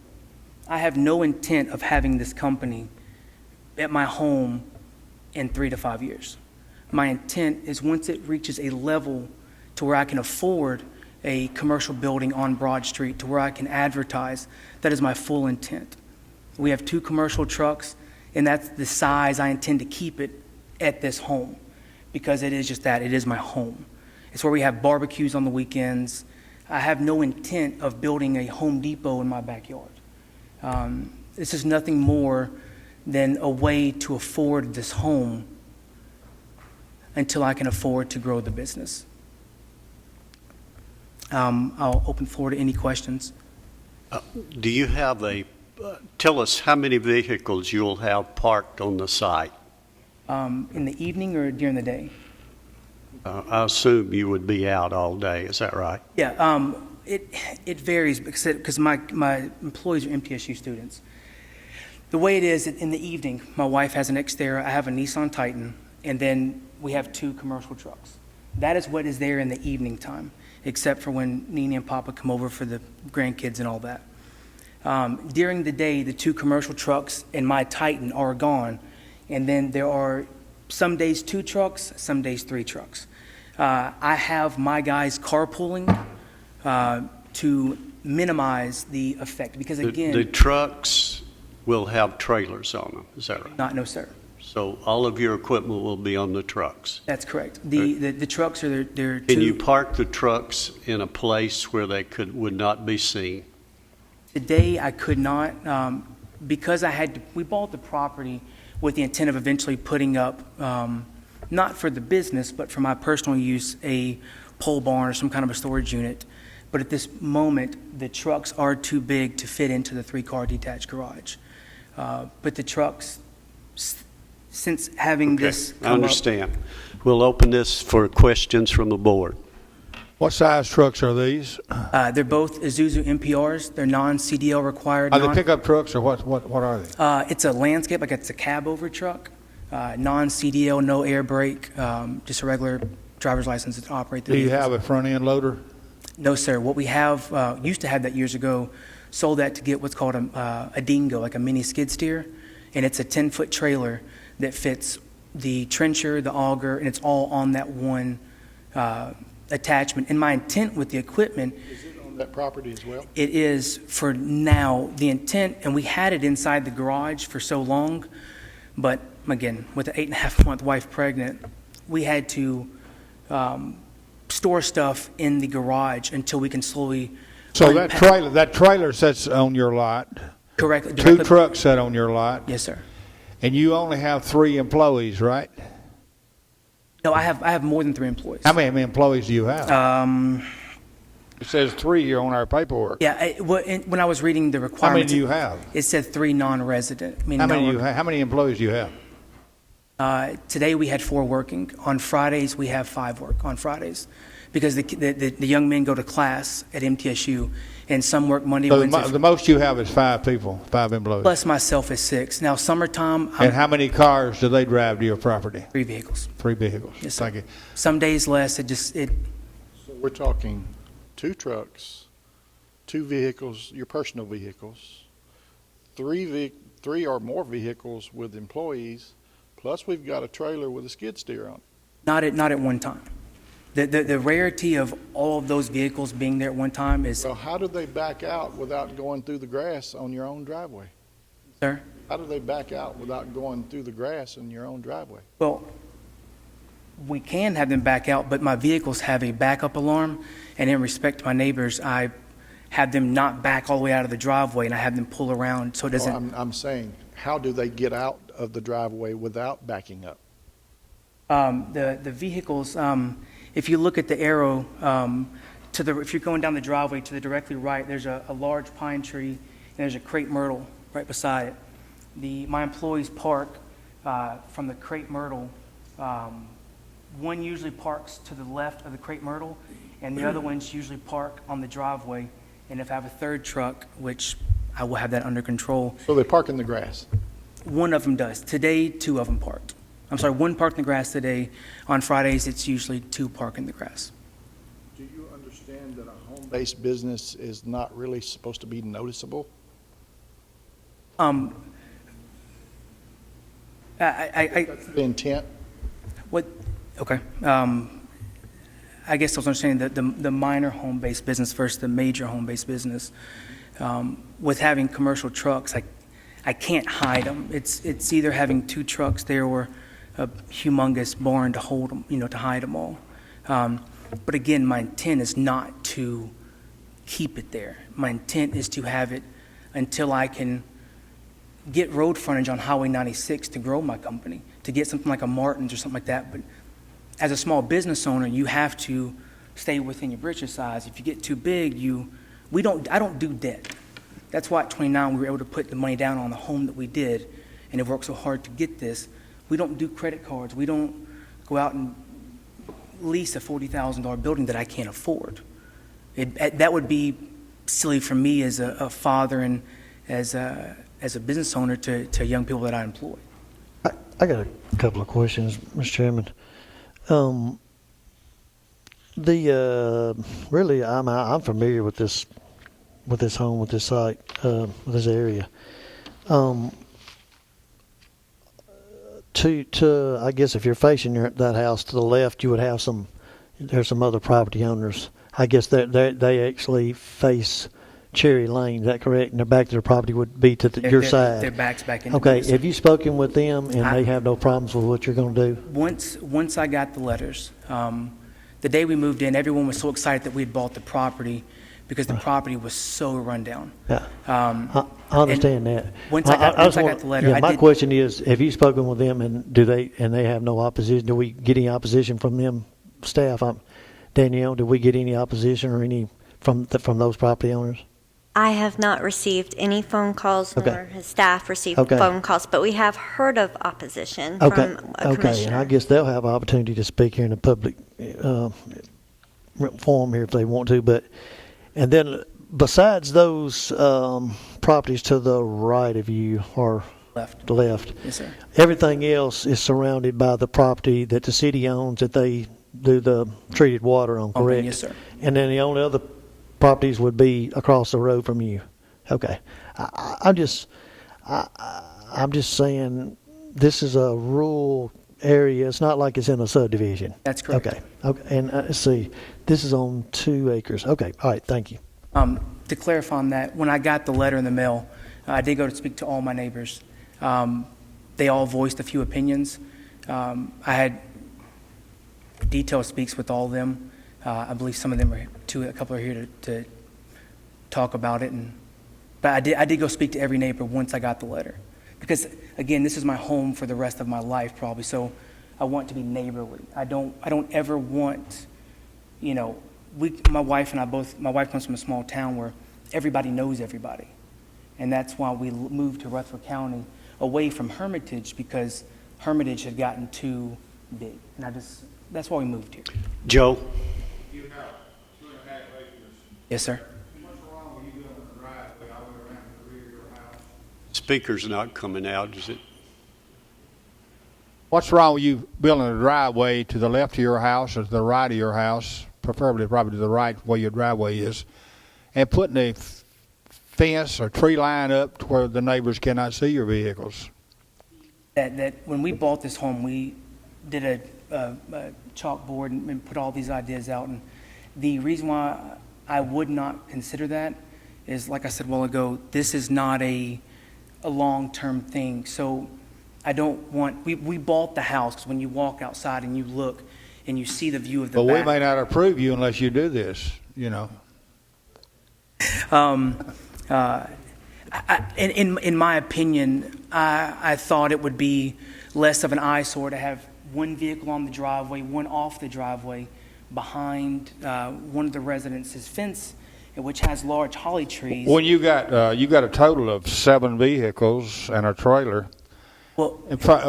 I have no intent of having this company at my home in 3 to 5 years. My intent is once it reaches a level to where I can afford a commercial building on Broad Street, to where I can advertise, that is my full intent. We have 2 commercial trucks, and that's the size I intend to keep it at this home, because it is just that, it is my home. It's where we have barbecues on the weekends. I have no intent of building a Home Depot in my backyard. This is nothing more than a way to afford this home until I can afford to grow the business. I'll open the floor to any questions. Do you have tell us how many vehicles you'll have parked on the site? In the evening or during the day? I assume you would be out all day, is that right? Yeah, it varies because my employees are MTSU students. The way it is, in the evening, my wife has an Xterra, I have a Nissan Titan, and then we have 2 commercial trucks. That is what is there in the evening time, except for when Nene and Papa come over for the grandkids and all that. During the day, the 2 commercial trucks and my Titan are gone, and then there are some days 2 trucks, some days 3 trucks. I have my guys carpooling to minimize the effect, because again... The trucks will have trailers on them, is that right? No, sir. So all of your equipment will be on the trucks? That's correct. The trucks are there. Can you park the trucks in a place where they would not be seen? Today I could not, because we bought the property with the intent of eventually putting up, not for the business, but for my personal use, a pole barn or some kind of a storage unit. But at this moment, the trucks are too big to fit into the 3-car detached garage. But the trucks, since having this come I understand. We'll open this for questions from the board. What size trucks are these? They're both Isuzu MPRs. They're non-CDL required. Are they pickup trucks or what are they? It's a landscape, like it's a cab over truck. Non-CDL, no air brake, just a regular driver's license to operate the Do you vehicles. have a front end loader? No, sir. What we have, used to have that years ago, sold that to get what's called a dingo, like a mini skid steer. And it's a 10-foot trailer that fits the trencher, the auger, and it's all on that one attachment. And my intent with the equipment... Is it on that property as well? It is for now. The intent, and we had it inside the garage for so long, but again, with an 8.5-month wife pregnant, we had to store stuff in the garage until we can slowly... So that trailer sits on your lot? Correct. 2 trucks sit on your lot? Yes, sir. And you only have 3 employees, right? No, I have more than 3 employees. How many employees do you have? It says 3 here on our paperwork. Yeah, when I was reading the requirements... How many do you have? It said 3 non-resident. How many employees do you have? Today we had 4 working. On Fridays, we have 5 work on Fridays. Because the young men go to class at MTSU, and some work Monday, So Wednesday. the most you have is 5 people, 5 employees. Plus myself is 6. Now, summertime... And how many cars do they drive to your property? 3 vehicles. 3 vehicles. Yes, sir. Thank you. Some days less. So we're talking 2 trucks, 2 vehicles, your personal vehicles, 3 or more vehicles with employees, plus we've got a trailer with a skid steer on it. Not at one time. The rarity of all of those vehicles being there at one time is... Well, how do they back out without going through the grass on your own driveway? Sir? How do they back out without going through the grass in your own driveway? Well, we can have them back out, but my vehicles have a backup alarm, and in respect to my neighbors, I have them not back all the way out of the driveway, and I have them pull around so it doesn't. Well, I'm saying, how do they get out of the driveway without backing up? The vehicles, if you look at the arrow, if you're going down the driveway to the directly right, there's a large pine tree, and there's a crepe myrtle right beside it. My employees park from the crepe myrtle. One usually parks to the left of the crepe myrtle, and the other ones usually park on the driveway. And if I have a third truck, which I will have that under control. So they park in the grass? One of them does. Today, 2 of them parked. I'm sorry, 1 parked in the grass today. On Fridays, it's usually 2 park in the grass. Do you understand that a home-based business is not really supposed to be noticeable? That's the intent? What? Okay. I guess I was understanding the minor home-based business versus the major home-based business. With having commercial trucks, I can't hide them. It's either having 2 trucks there or a humongous barn to hold them, to hide them all. But again, my intent is not to keep it there. My intent is to have it until I can get road frontage on Highway 96 to grow my company, to get something like a Martin's or something like that. But as a small business owner, you have to stay within your britches size. If you get too big, I don't do debt. That's why at 29 we were able to put the money down on the home that we did, and it worked so hard to get this. We don't do credit cards. We don't go out and lease a $40,000 building that I can't afford. That would be silly for me as a father and as a business owner to young people that I employ. I got a couple of questions, Mr. Chairman. Really, I'm familiar with this home, with this site, with this area. I guess if you're facing that house to the left, you would have there's some other property owners. I guess they actually face Cherry Lane. Is that correct? And their back to their property would be to your side. Their back's back into Okay. the Have you spoken with them, and they have no problems with what you're going to do? Once I got the letters, the day we moved in, everyone was so excited that we had bought the property because the property was so run down. Yeah. I understand that. Once I got the letter, my question is: have you spoken with them, and they have no opposition? Do we get any opposition from them staff? Danielle, did we get any opposition or any from those property owners? I have not received any phone calls, nor has staff received phone calls, but we have heard of opposition from a commissioner. And I guess they'll have an opportunity to speak here in a public forum here if they want to. And then besides those properties to the right of you or left, yes, sir. Everything else is surrounded by the property that the city owns that they do the treated water on, correct? Yes, sir. And then the only other properties would be across the road from you. Okay. I'm just saying this is a rural area. It's not like it's in a subdivision. That's correct. Okay. And let's see. This is on 2 acres. Okay. All right. Thank you. To clarify on that, when I got the letter in the mail, I did go to speak to all my neighbors. They all voiced a few opinions. I had detailed speaks with all of them. I believe some of them a couple are here to talk about it. But I did go speak to every neighbor once I got the letter. Because, again, this is my home for the rest of my life probably, so I want to be neighborly. I don't ever want, my wife comes from a small town where everybody knows everybody. And that's why we moved to Rutherford County away from Hermitage, because Hermitage had gotten too big. And that's why we moved here. Joe? You have 2.5 acres. Yes, sir. What's wrong with you doing the driveway all the way around the rear of your house? Speaker's not coming out, is it? What's wrong with you building a driveway to the left of your house or to the right of your house, preferably probably to the right where your driveway is, and putting a fence or tree line up to where the neighbors cannot see your vehicles? That when we bought this home, we did a chalkboard and put all these ideas out. And the reason why I would not consider that is, like I said a while ago, this is not a long-term thing. So I don't want, we bought the house, 'cause when you walk outside and you look and you see the view of the But we back. may not approve you unless you do this, you know. In my opinion, I thought it would be less of an eyesore to have one vehicle on the driveway, one off the driveway, behind one of the residents' fence, which has large holly trees. When you got a total of 7 vehicles and a trailer, Well,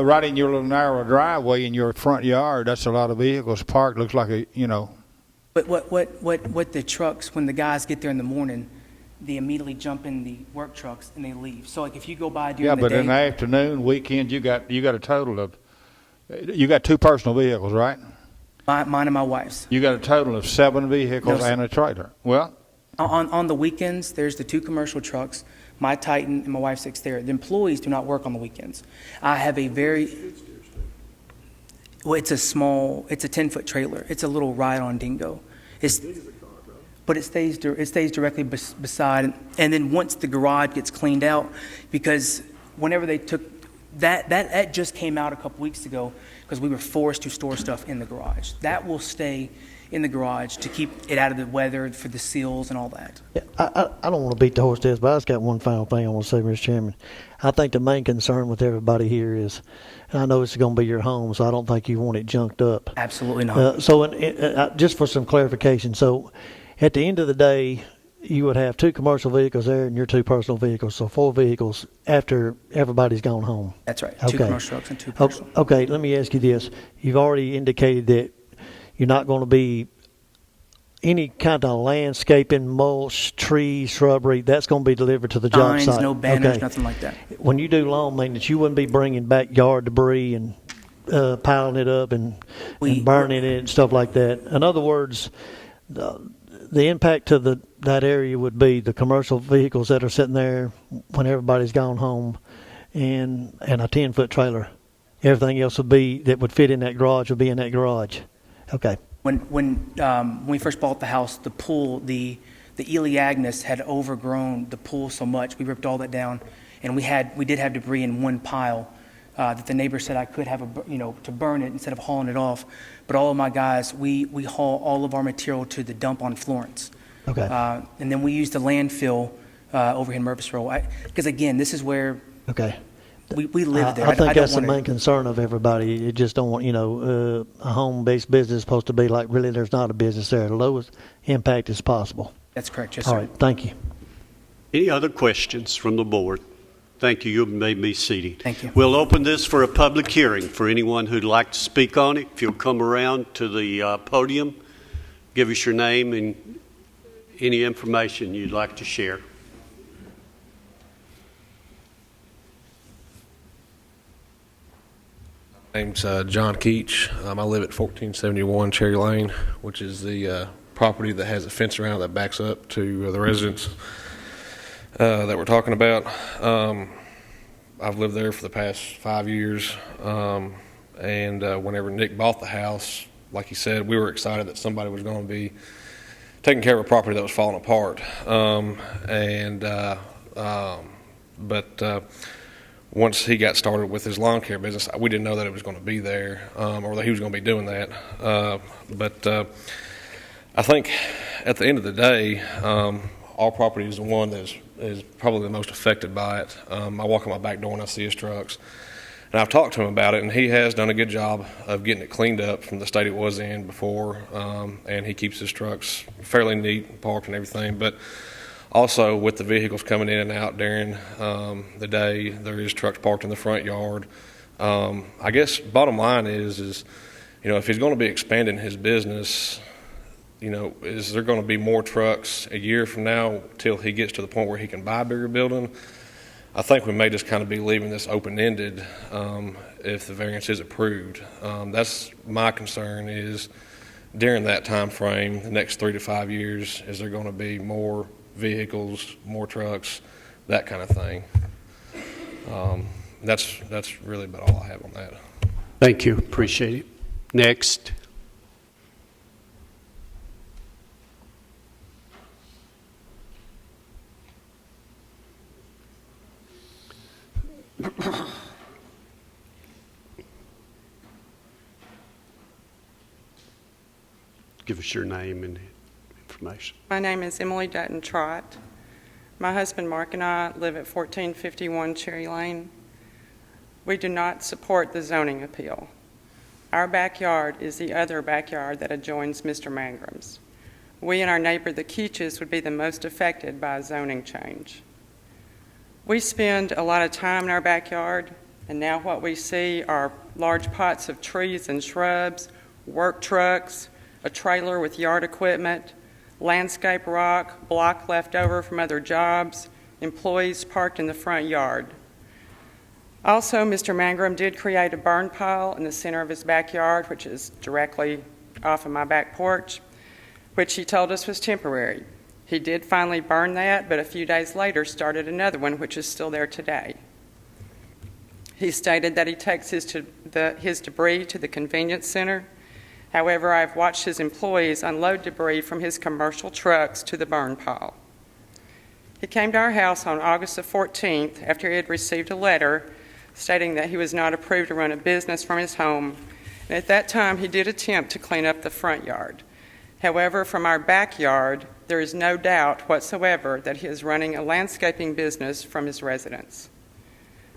right in your little narrow driveway in your front yard, that's a lot of vehicles parked. Looks like a, you know. but what the trucks, when the guys get there in the morning, they immediately jump in the work trucks and they leave. So like if you go by during Yeah, the but day. in the afternoon, weekend, you got a total of, you got 2 personal vehicles, right? Mine and my wife's. You got a total of 7 vehicles No, sir. and a trailer. Well, On the weekends, there's the 2 commercial trucks, my Titan and my wife's Xterra. The employees do not work on the weekends. I have a well, it's a 10-foot trailer. It's a little ride-on dingo. But it stays directly beside, and then once the garage gets cleaned out, because whenever they took, that just came out a couple weeks ago, because we were forced to store stuff in the garage. That will stay in the garage to keep it out of the weather, for the seals and all that. Yeah, I don't want to beat the horse to death, but I just got one final thing I want to say, Mr. Chairman. I think the main concern with everybody here is, and I know this is going to be your home, so I don't think you want it junked up. Absolutely not. Just for some clarification, so at the end of the day, you would have 2 commercial vehicles there and your 2 personal vehicles, so 4 vehicles after everybody's gone home. That's right. Okay. 2 commercial trucks and 2 personal. Okay, let me ask you this. You've already indicated that you're not going to be any kind of landscaping, mulch, trees, shrubbery. That's going to be delivered to the job Signs, site. no banners, Okay. nothing like that. When you do lawn maintenance, you wouldn't be bringing backyard debris and piling it up and burning it and stuff like that. In other words, the impact to that area would be the commercial vehicles that are sitting there when everybody's gone home, and a 10-foot trailer. Everything else that would fit in that garage would be in that garage. Okay. When we first bought the house, the pool, the Ely Agnes had overgrown the pool so much, we ripped all that down, and we did have debris in one pile that the neighbor said I could have to burn it instead of hauling it off. But all of my guys, we haul all of our material to the dump on Florence. Okay. And then we use the landfill over here in Murfreesboro. Because again, this is where Okay. we live there. I think don't that's the wanna- main concern of everybody. You just don't want, a home-based business is supposed to be like, really, there's not a business there. The lowest impact is possible. That's correct, yes, All sir. right, thank you. Any other questions from the board? Thank you. You may be seated. Thank you. We'll open this for a public hearing for anyone who'd like to speak on it. If you'll come around to the podium, give us your name and any information you'd like to share. Name's John Keach. I live at 1471 Cherry Lane, which is the property that has a fence around it that backs up to the residence that we're talking about. I've lived there for the past 5 years, and whenever Nick bought the house, like he said, we were excited that somebody was going to be taking care of a property that was falling apart. But once he got started with his lawn care business, we didn't know that it was going to be there, or that he was going to be doing that. But I think at the end of the day, our property is the one that is probably the most affected by it. I walk in my back door and I see his trucks. And I've talked to him about it, and he has done a good job of getting it cleaned up from the state it was in before, and he keeps his trucks fairly neat, parked and everything. But also, with the vehicles coming in and out during the day, there is trucks parked in the front yard. I guess bottom line is if he's going to be expanding his business, is there going to be more trucks a year from now till he gets to the point where he can buy a bigger building? I think we may just kind of be leaving this open-ended if the variance is approved. That's my concern is during that time frame, the next 3 to 5 years, is there going to be more vehicles, more trucks, that kind of thing. That's really about all I have on that. Thank you. Appreciate it. Next. give us your name and information. My name is Emily Dutton Trott. My husband Mark and I live at 1451 Cherry Lane. We do not support the zoning appeal. Our backyard is the other backyard that adjoins Mr. Mangram's. We and our neighbor, the Keaches, would be the most affected by a zoning change. We spend a lot of time in our backyard, and now what we see are large pots of trees and shrubs, work trucks, a trailer with yard equipment, landscape rock, block left over from other jobs, employees parked in the front yard. Also, Mr. Mangram did create a burn pile in the center of his backyard, which is directly off of my back porch, which he told us was temporary. He did finally burn that, but a few days later started another one, which is still there today. He stated that he takes his debris to the convenience center. However, I've watched his employees unload debris from his commercial trucks to the burn pile. He came to our house on August the 14th after he had received a letter stating that he was not approved to run a business from his home. And at that time, he did attempt to clean up the front yard. However, from our backyard, there is no doubt whatsoever that he is running a landscaping business from his residence.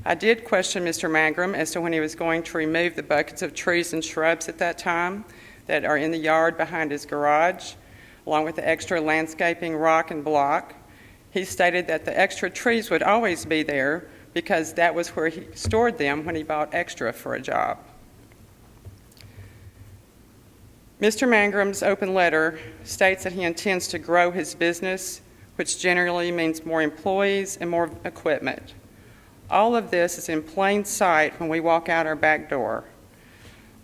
I did question Mr. Mangram as to when he was going to remove the buckets of trees and shrubs at that time that are in the yard behind his garage, along with the extra landscaping rock and block. He stated that the extra trees would always be there because that was where he stored them when he bought extra for a job. Mr. Mangram's open letter states that he intends to grow his business, which generally means more employees and more equipment. All of this is in plain sight when we walk out our back door.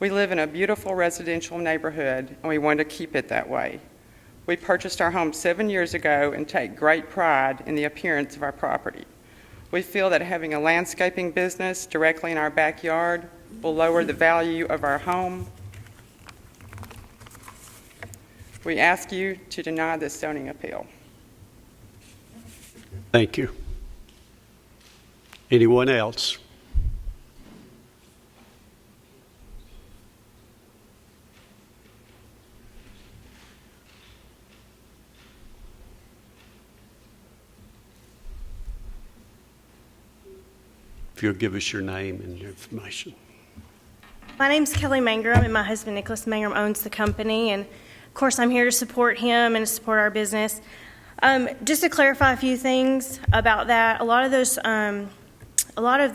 We live in a beautiful residential neighborhood, and we want to keep it that way. We purchased our home 7 years ago and take great pride in the appearance of our property. We feel that having a landscaping business directly in our backyard will lower the value of our home. We ask you to deny this zoning appeal. Thank you. Anyone else? If you'll give us your name and your information. My name's Kelly Mangrum, and my husband Nicholas Mangrum owns the company, and of course I'm here to support him and to support our business. Just to clarify a few things about that, a lot of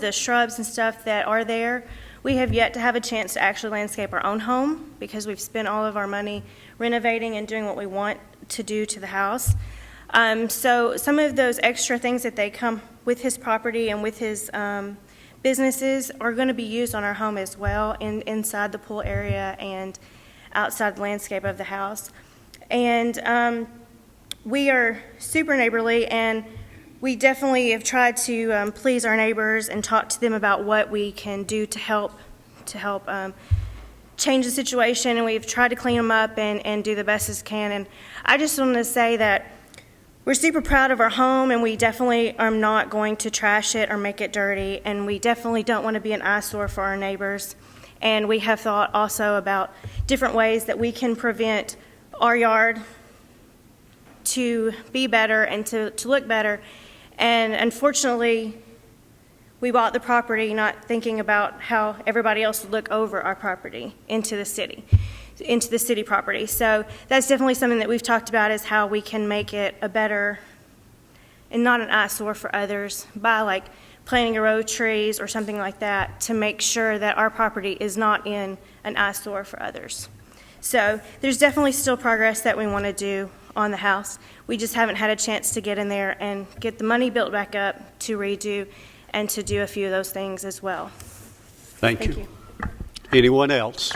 the shrubs and stuff that are there, we have yet to have a chance to actually landscape our own home because we've spent all of our money renovating and doing what we want to do to the house. So some of those extra things that they come with his property and with his businesses are going to be used on our home as well, inside the pool area and outside the landscape of the house. And we are super neighborly, and we definitely have tried to please our neighbors and talk to them about what we can do to help change the situation, and we've tried to clean them up and do the best as can. And I just want to say that we're super proud of our home, and we definitely are not going to trash it or make it dirty, and we definitely don't want to be an eyesore for our neighbors. And we have thought also about different ways that we can prevent our yard to be better and to look better. And unfortunately, we bought the property not thinking about how everybody else would look over our property into the city property. So that's definitely something that we've talked about, is how we can make it a better and not an eyesore for others by like planting a row of trees or something like that to make sure that our property is not in an eyesore for others. So there's definitely still progress that we want to do on the house. We just haven't had a chance to get in there and get the money built back up to redo and to do a few of those things as well. Thank you. Anyone else?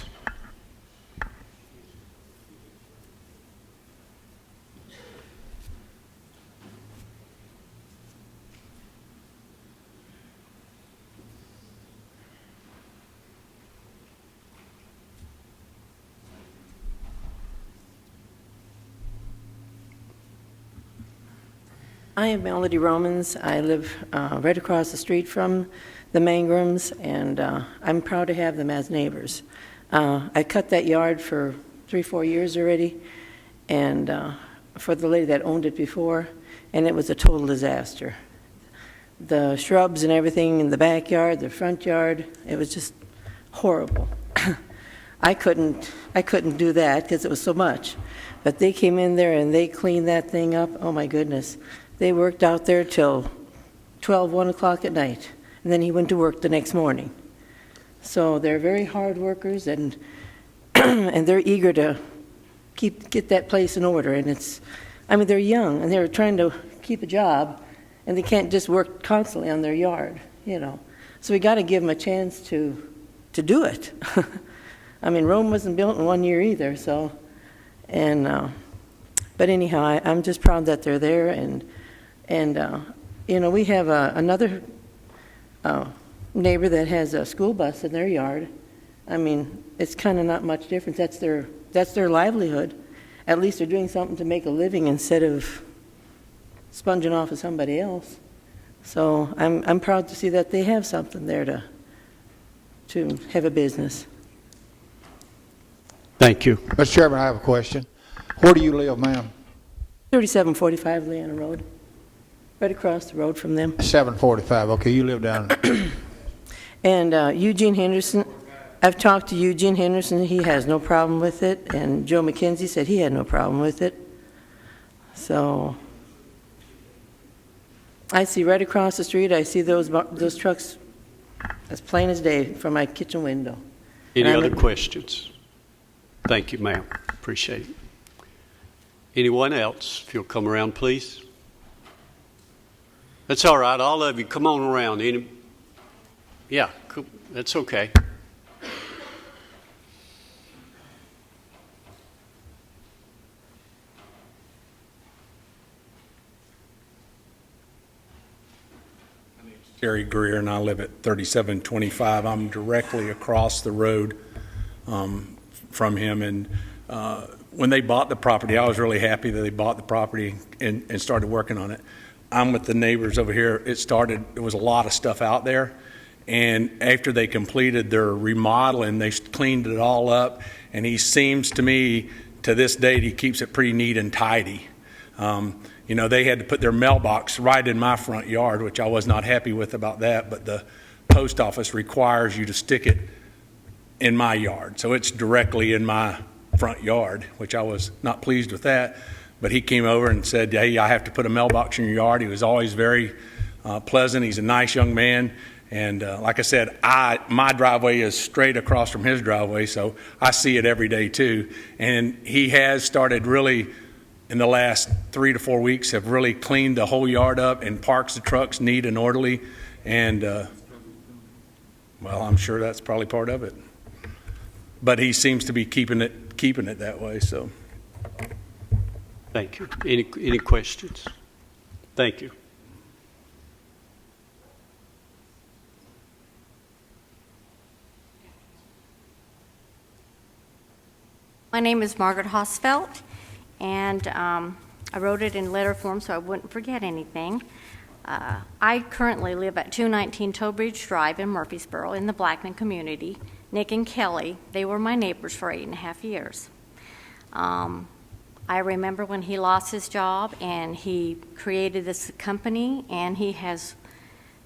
I am Melody Romans. I live right across the street from the Mangrams, and I'm proud to have them as neighbors. I cut that yard for 3-4 years already, and for the lady that owned it before, and it was a total disaster. The shrubs and everything in the backyard, the front yard, it was just horrible. I couldn't do that because it was so much. But they came in there and they cleaned that thing up. Oh my goodness. They worked out there till 12, 1 o'clock at night. And then he went to work the next morning. So they're very hard workers, and and they're eager to get that place in order. And they're young and they're trying to keep a job, and they can't just work constantly on their yard, you know. So we got to give them a chance to do it. I mean, Rome wasn't built in 1 year either, so, and, but anyhow, I'm just proud that they're there, and you know, we have another neighbor that has a school bus in their yard. I mean, it's kind of not much difference. That's their livelihood. At least they're doing something to make a living instead of sponging off of somebody else. So I'm proud to see that they have something there to have a business. Thank you. Mr. Chairman, I have a question. Where do you live, ma'am? 3745 Leanna Road, right across the road from them. 745. Okay, you live down. And Eugene Henderson, I've talked to Eugene Henderson. He has no problem with it. And Joe McKenzie said he had no problem with it. So I see right across the street, I see those trucks as plain as day from my kitchen window. Any other questions? Thank you, ma'am. Appreciate it. Anyone else? If you'll come around, please. That's all right. All of you, come on around. Yeah, that's okay. Gary Greer, and I live at 3725. I'm directly across the road from him. And when they bought the property, I was really happy that they bought the property and started working on it. I'm with the neighbors over here. There was a lot of stuff out there. And after they completed their remodeling, they cleaned it all up. And he seems to me, to this date, he keeps it pretty neat and tidy. You know, they had to put their mailbox right in my front yard, which I was not happy with about that, but the post office requires you to stick it in my yard. So it's directly in my front yard, which I was not pleased with that. But he came over and said, hey, I have to put a mailbox in your yard. He was always very pleasant. He's a nice young man. And like I said, my driveway is straight across from his driveway, so I see it every day too. And he has started really, in the last 3 to 4 weeks, have really cleaned the whole yard up and parks the trucks neat and orderly. And, well, I'm sure that's probably part of it. But he seems to be keeping it that way, so. Thank you. Any questions? Thank you. My name is Margaret Hosfeld, and I wrote it in letter form so I wouldn't forget anything. I currently live at 219 Towbridge Drive in Murfreesboro in the Blackman community. Nick and Kelly, they were my neighbors for 8.5 years. I remember when he lost his job and he created this company, and he has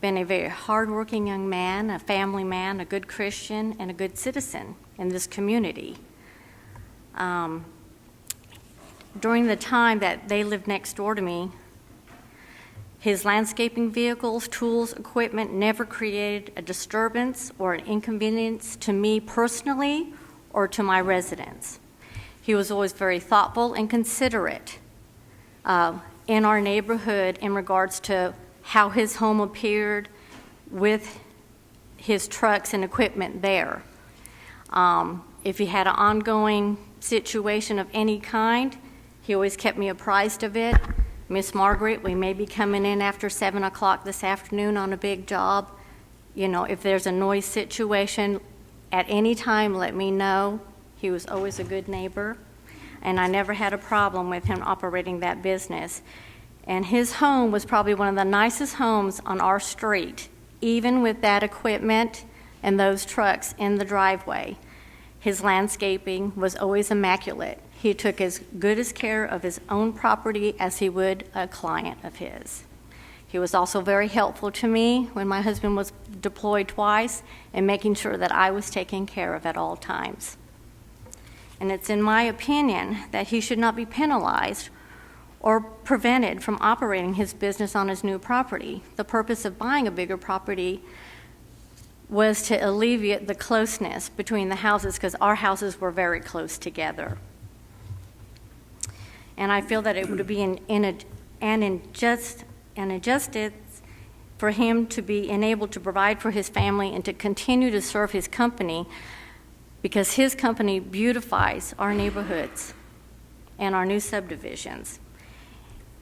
been a very hardworking young man, a family man, a good Christian, and a good citizen in this community. During the time that they lived next door to me, his landscaping vehicles, tools, equipment never created a disturbance or an inconvenience to me personally or to my residents. He was always very thoughtful and considerate in our neighborhood in regards to how his home appeared with his trucks and equipment there. If he had an ongoing situation of any kind, he always kept me apprised of it. Miss Margaret, we may be coming in after 7 o'clock this afternoon on a big job. You know, if there's a noise situation at any time, let me know. He was always a good neighbor, and I never had a problem with him operating that business. And his home was probably one of the nicest homes on our street, even with that equipment and those trucks in the driveway. His landscaping was always immaculate. He took as good as care of his own property as he would a client of his. He was also very helpful to me when my husband was deployed twice and making sure that I was taken care of at all times. And it's in my opinion that he should not be penalized or prevented from operating his business on his new property. The purpose of buying a bigger property was to alleviate the closeness between the houses because our houses were very close together. And I feel that it would be an injustice for him to be unable to provide for his family and to continue to serve his company because his company beautifies our neighborhoods and our new subdivisions.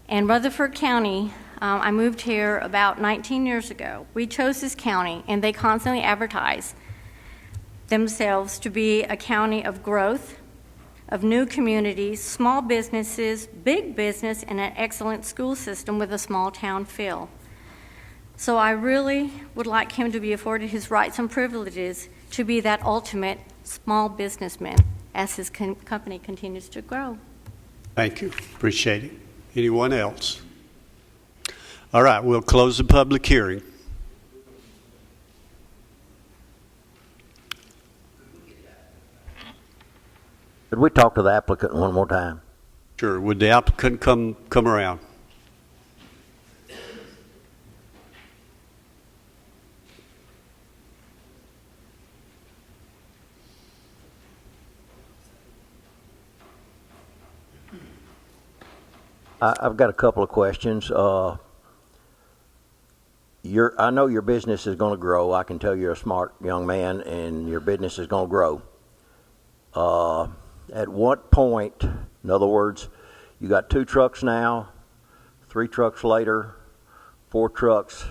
In Rutherford County, I moved here about 19 years ago. We chose this county, and they constantly advertise themselves to be a county of growth, of new communities, small businesses, big business, and an excellent school system with a small town feel. So I really would like him to be afforded his rights and privileges to be that ultimate small businessman as his company continues to grow. Thank you. Appreciate it. Anyone else? All right, we'll close the public hearing. Could we talk to the applicant one more time? Sure. Would the applicant come around? I've got a couple of questions. I know your business is going to grow. I can tell you're a smart young man, and your business is going to grow. At what point, in other words, you got 2 trucks now, 3 trucks later, 4 trucks.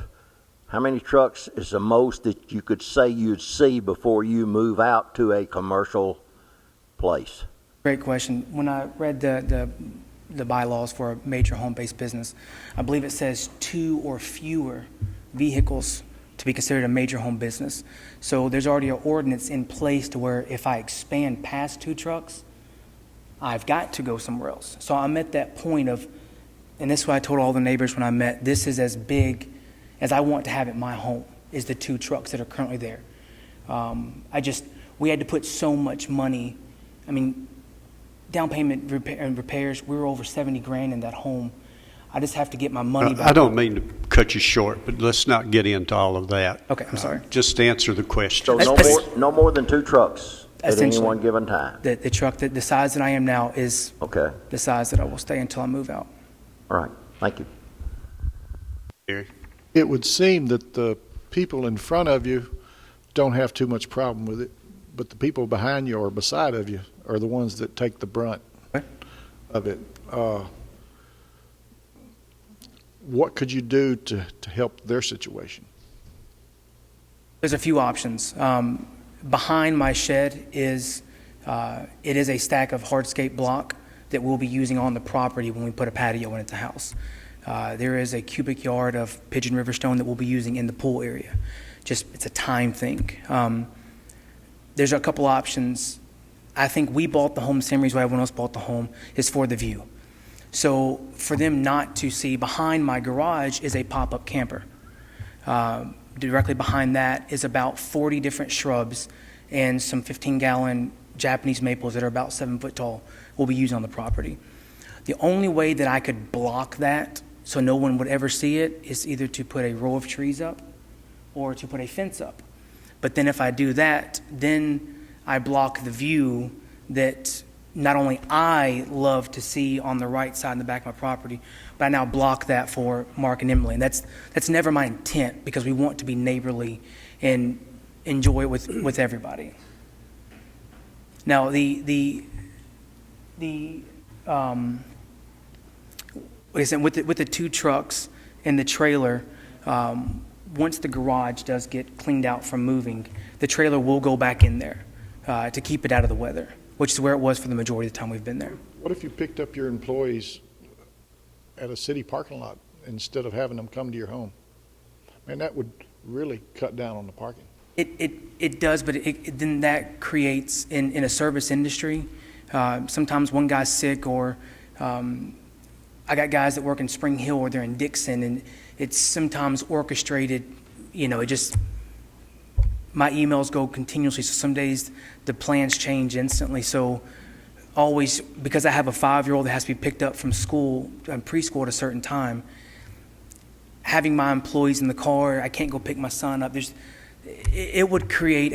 How many trucks is the most that you could say you'd see before you move out to a commercial place? Great question. When I read the bylaws for a major home-based business, I believe it says 2 or fewer vehicles to be considered a major home business. So there's already an ordinance in place to where if I expand past 2 trucks, I've got to go somewhere else. So I'm at that point of, and this is what I told all the neighbors when I met, this is as big as I want to have at my home, is the 2 trucks that are currently there. We had to put so much money, down payment and repairs, we were over $70,000 in that home. I just have to get my money back. I don't mean to cut you short, but let's not get into all of that. Okay, I'm sorry. Just answer the question. So no more than 2 trucks at any one given time? The truck, the size that I am now is okay. The size that I will stay until I move out. All right, thank you. Gary? It would seem that the people in front of you don't have too much problem with it, but the people behind you or beside of you are the ones that take the brunt of it. What could you do to help their situation? There's a few options. Behind my shed is it is a stack of hardscape block that we'll be using on the property when we put a patio into the house. There is a cubic yard of Pigeon River stone that we'll be using in the pool area. It's a time thing. There's a couple options. I think we bought the home the same reason why everyone else bought the home, is for the view. So for them not to see, behind my garage is a pop-up camper. Directly behind that is about 40 different shrubs and some 15-gallon Japanese maples that are about 7 foot tall we'll be using on the property. The only way that I could block that so no one would ever see it is either to put a row of trees up or to put a fence up. But then if I do that, then I block the view that not only I love to see on the right side and the back of my property, but I now block that for Mark and Emily. And that's never my intent, because we want to be neighborly and enjoy it with everybody. Now, like I said, with the 2 trucks and the trailer, once the garage does get cleaned out from moving, the trailer will go back in there to keep it out of the weather, which is where it was for the majority of the time we've been there. What if you picked up your employees at a city parking lot instead of having them come to your home? Man, that would really cut down on the parking. It does, but then that creates, in a service industry, sometimes one guy's sick, or I got guys that work in Spring Hill or they're in Dixon, and it's sometimes orchestrated, it just, my emails go continuously, so some days the plans change instantly. So always, because I have a 5-year-old that has to be picked up from school, preschool at a certain time, having my employees in the car, I can't go pick my son up, it would create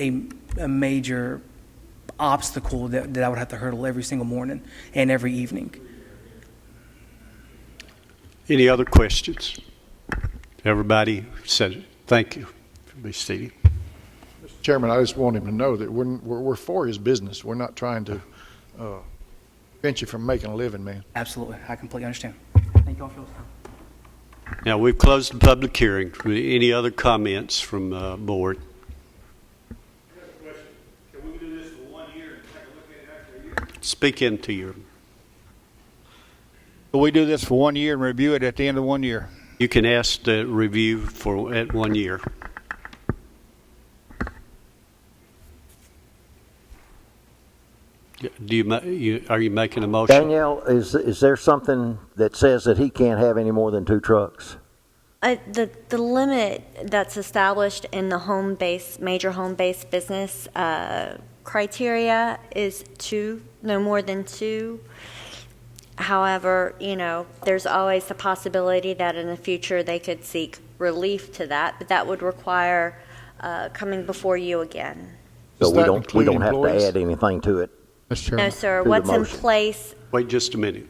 a major obstacle that I would have to hurdle every single morning and every evening. Any other questions? Everybody said it. Thank you. Be seated. Mr. Chairman, I just want him to know that we're for his business. We're not trying to prevent you from making a living, man. Absolutely. I completely understand. Thank you all for your time. Now, we've closed the public hearing. Any other comments from board? Can we do this for 1 year and take a look at it after a year? Speak into your... We do this for 1 year and review it at the end of 1 year. You can ask the review at 1 year. Are you making a motion? Danielle, is there something that says that he can't have any more than 2 trucks? The limit that's established in the major home-based business criteria is 2, no more than 2. However, there's always the possibility that in the future they could seek relief to that, but that would require coming before you again. So we don't have to add anything to it? No, sir. What's in place? Wait just a minute.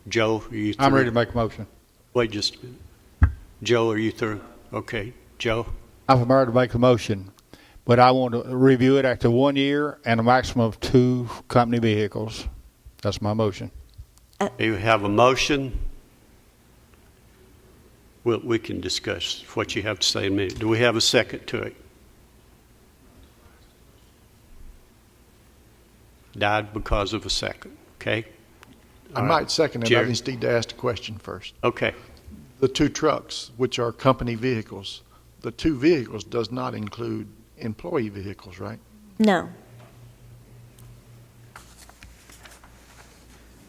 Joe, are you through? I'm ready to make a motion. Wait just a minute. Joe, are you through? Okay. Joe? I'm prepared to make the motion, but I want to review it after 1 year and a maximum of 2 company vehicles. That's my motion. You have a motion. We can discuss what you have to say in a minute. Do we have a second to it? Died because of a second. Okay. I might second it. I just need to ask the question first. Okay. The 2 trucks, which are company vehicles, the 2 vehicles does not include employee vehicles, right? No.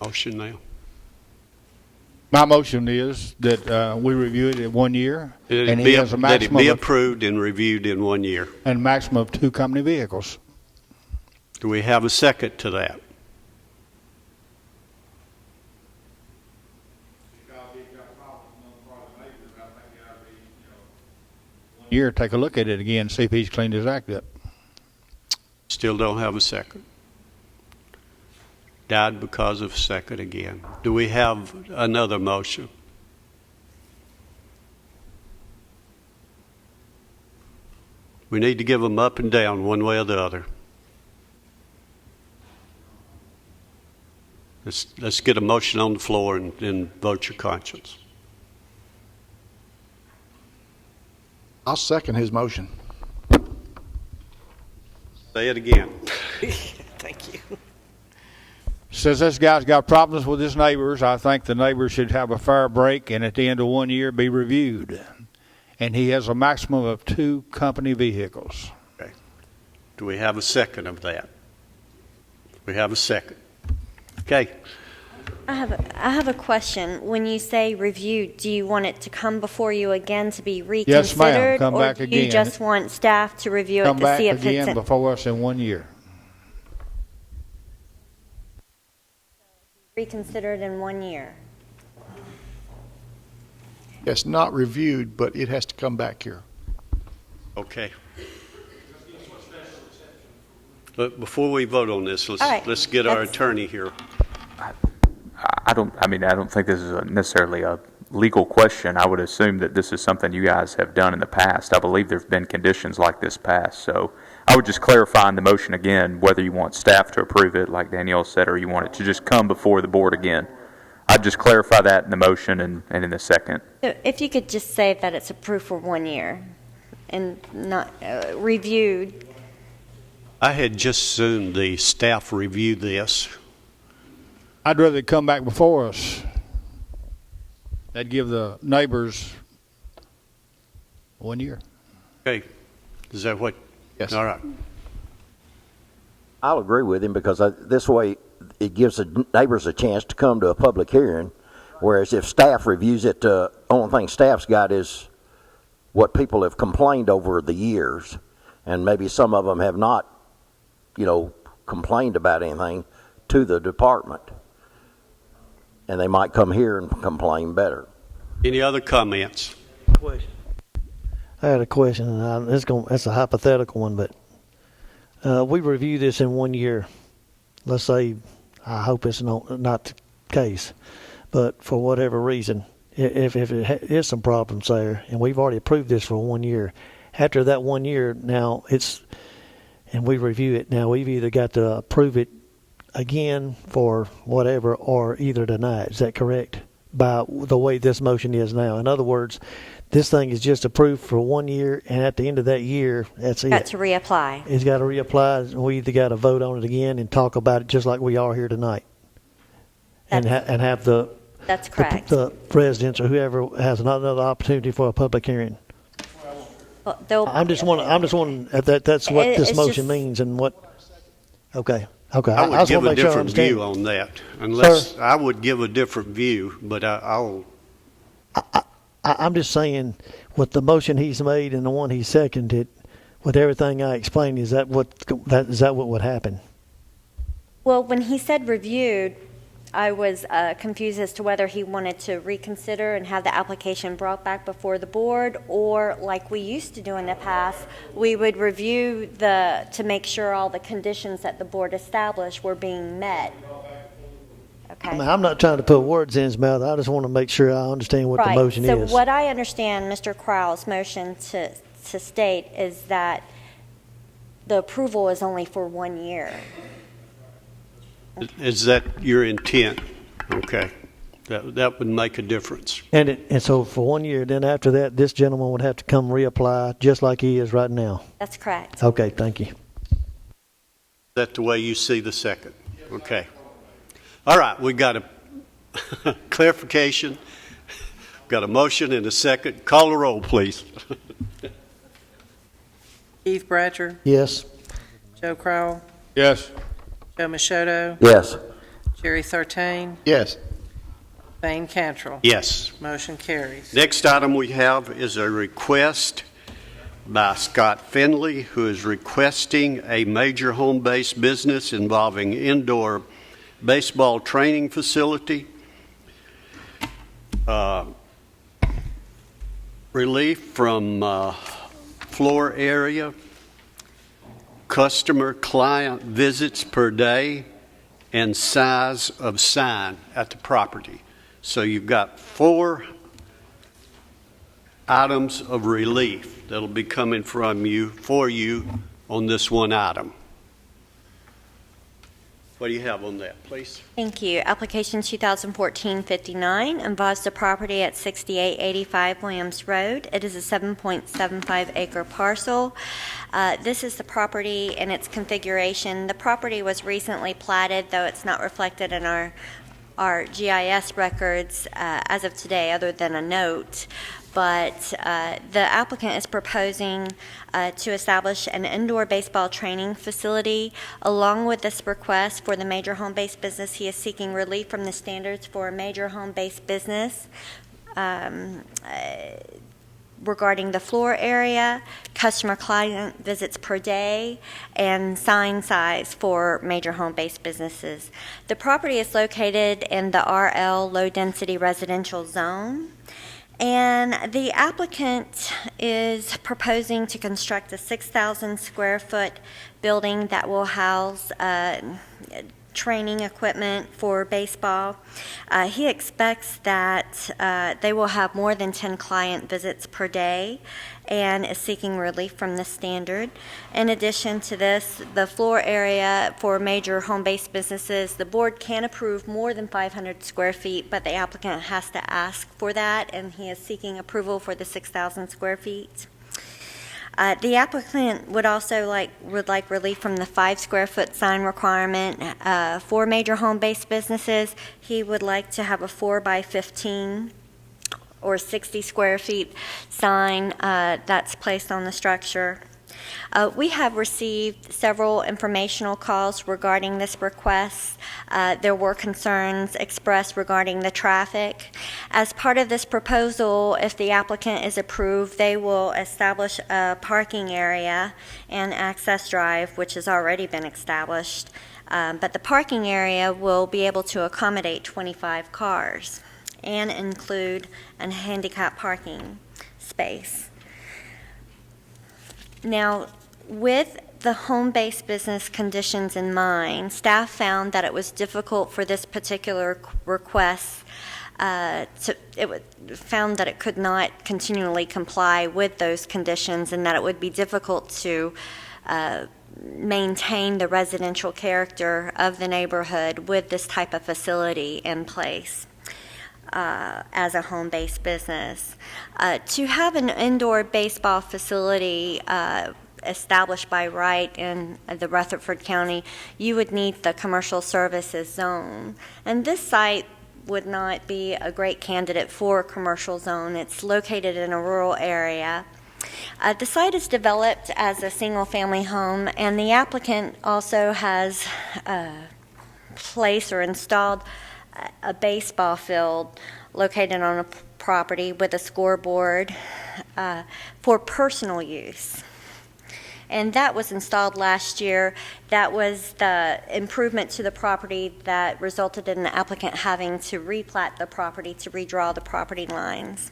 Motion now. My motion is that we review it at 1 year, and he has a That it maximum be of, approved and reviewed in 1 year. and maximum of 2 company vehicles. Do we have a second to that? Year, take a look at it again, see if he's cleaned his act up. Still don't have a second. Died because of a second again. Do we have another motion? We need to give them up and down one way or the other. Let's get a motion on the floor and vote your conscience. I'll second his motion. Say it again. Thank you. Since this guy's got problems with his neighbors, I think the neighbors should have a fair break and at the end of 1 year be reviewed. And he has a maximum of 2 company vehicles. Okay. Do we have a second of that? We have a second. Okay. I have a question. When you say review, do you want it to come before you again to be reconsidered? Yes, ma'am. Come back or do you again. just want staff to review Come it to back see if again it's before us in 1 year. reconsidered in 1 year? It's not reviewed, but it has to come back here. Okay. But before we vote on this, All right. let's get our attorney here. I don't think this is necessarily a legal question. I would assume that this is something you guys have done in the past. I believe there's been conditions like this passed. So I would just clarify in the motion again whether you want staff to approve it, like Danielle said, or you want it to just come before the board again. I'd just clarify that in the motion and in the second. So if you could just say that it's approved for 1 year and not reviewed. I had just assumed the staff review this. I'd rather it come back before us. That'd give the neighbors 1 year. Okay. Is that what? Yes. All right. I'll agree with him because this way it gives the neighbors a chance to come to a public hearing, whereas if staff reviews it, the only thing staff's got is what people have complained over the years, and maybe some of them have not, complained about anything to the department, and they might come here and complain better. Any other comments? I had a question, and it's a hypothetical one, but we review this in 1 year. Let's say, I hope it's not the case, but for whatever reason, if it is some problems there, and we've already approved this for 1 year, after that 1 year, now and we review it, now we've either got to approve it again for whatever, or either deny it. Is that correct? By the way this motion is now. In other words, this thing is just approved for 1 year, and at the end of that year, that's it. Got to reapply. It's got to reapply, and we either got to vote on it again and talk about it just like we are here tonight. And have That's correct. the residents or whoever has another opportunity for a public hearing. Well, I'm just wondering that's what this It's motion just- means and what. Okay. I would just give wanna a make sure I different understand. view on that. Unless I would give a different view, but I'll. I'm just saying, with the motion he's made and the one he seconded, with everything I explained, is that what would happen? Well, when he said reviewed, I was confused as to whether he wanted to reconsider and have the application brought back before the board, or like we used to do in the past, we would review to make sure all the conditions that the board established were being met. Okay. I mean, I'm not trying to put words in his mouth. I just want to make sure I understand what the motion So is. what I understand Mr. Crowell's motion to state is that the approval is only for 1 year. Is that your intent? Okay. That would make a difference. And so for 1 year, then after that, this gentleman would have to come reapply just like he is right now. That's correct. Okay, thank you. Is that the way you see the second? Okay. All right, we got a clarification. Got a motion and a second. Call the roll, please. Keith Bratcher, Yes. Joe Crowell, Yes. Joe Machoto, Yes. Jerry Sartain, Yes. Bane Cantrell. Yes. Motion carries. Next item we have is a request by Scott Finley, who is requesting a major home-based business involving indoor baseball training facility, relief from floor area, customer-client visits per day, and size of sign at the property. So you've got 4 items of relief that'll be coming for you on this one item. What do you have on that, please? Thank you. Application 2014-59 involves the property at 6885 Williams Road. It is a 7.75 acre parcel. This is the property and its configuration. The property was recently platted, though it's not reflected in our GIS records as of today, other than a note. But the applicant is proposing to establish an indoor baseball training facility. Along with this request for the major home-based business, he is seeking relief from the standards for a major home-based business regarding the floor area, customer-client visits per day, and sign size for major home-based businesses. The property is located in the RL low-density residential zone. And the applicant is proposing to construct a 6,000 square foot building that will house training equipment for baseball. He expects that they will have more than 10 client visits per day and is seeking relief from the standard. In addition to this, the floor area for major home-based businesses, the board can approve more than 500 square feet, but the applicant has to ask for that, and he is seeking approval for the 6,000 square feet. The applicant would also like relief from the 5 square foot sign requirement for major home-based businesses. He would like to have a 4 by 15 or 60 square feet sign that's placed on the structure. We have received several informational calls regarding this request. There were concerns expressed regarding the traffic. As part of this proposal, if the applicant is approved, they will establish a parking area and access drive, which has already been established. But the parking area will be able to accommodate 25 cars and include a handicap parking space. Now, with the home-based business conditions in mind, staff found that it was difficult for this particular request. Found that it could not continually comply with those conditions, and that it would be difficult to maintain the residential character of the neighborhood with this type of facility in place. As a home-based business. To have an indoor baseball facility established by right in the Rutherford County, you would need the commercial services zone. And this site would not be a great candidate for a commercial zone. It's located in a rural area. The site is developed as a single-family home, and the applicant also has placed or installed a baseball field located on a property with a scoreboard for personal use. And that was installed last year. That was the improvement to the property that resulted in the applicant having to replat the property to redraw the property lines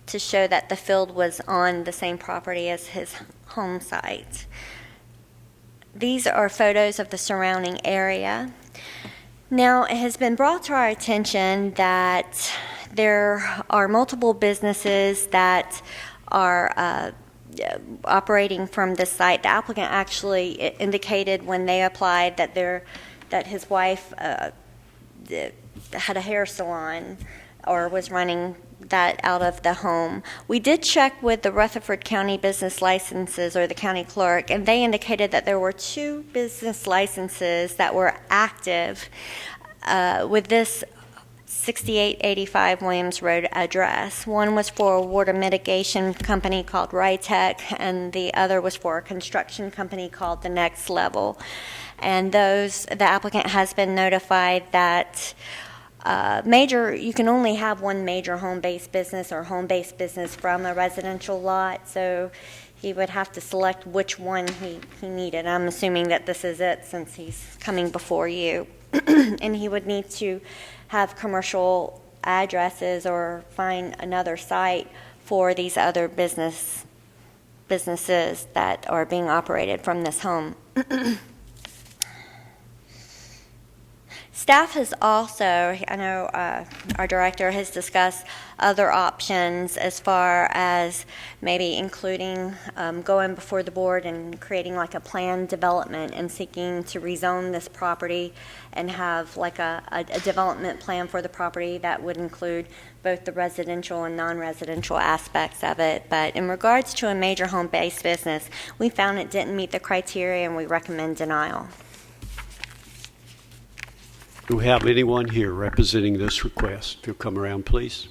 to show that the field was on the same property as his home site. These are photos of the surrounding area. Now, it has been brought to our attention that there are multiple businesses that are operating from this site. The applicant actually indicated when they applied that his wife had a hair salon or was running that out of the home. We did check with the Rutherford County business licenses, or the county clerk, and they indicated that there were 2 business licenses that were active with this 6885 Williams Road address. One was for a water mitigation company called Rytech, and the other was for a construction company called The Next Level. And the applicant has been notified that you can only have one major home-based business or home-based business from a residential lot, so he would have to select which one he needed. I'm assuming that this is it since he's coming before you. And he would need to have commercial addresses or find another site for these other businesses that are being operated from this home. Staff has also, I know our director has discussed other options as far as maybe including going before the board and creating like a planned development and seeking to rezone this property and have like a development plan for the property that would include both the residential and non-residential aspects of it. But in regards to a major home-based business, we found it didn't meet the criteria and we recommend denial. Do we have anyone here representing this request? If you'll come around, please.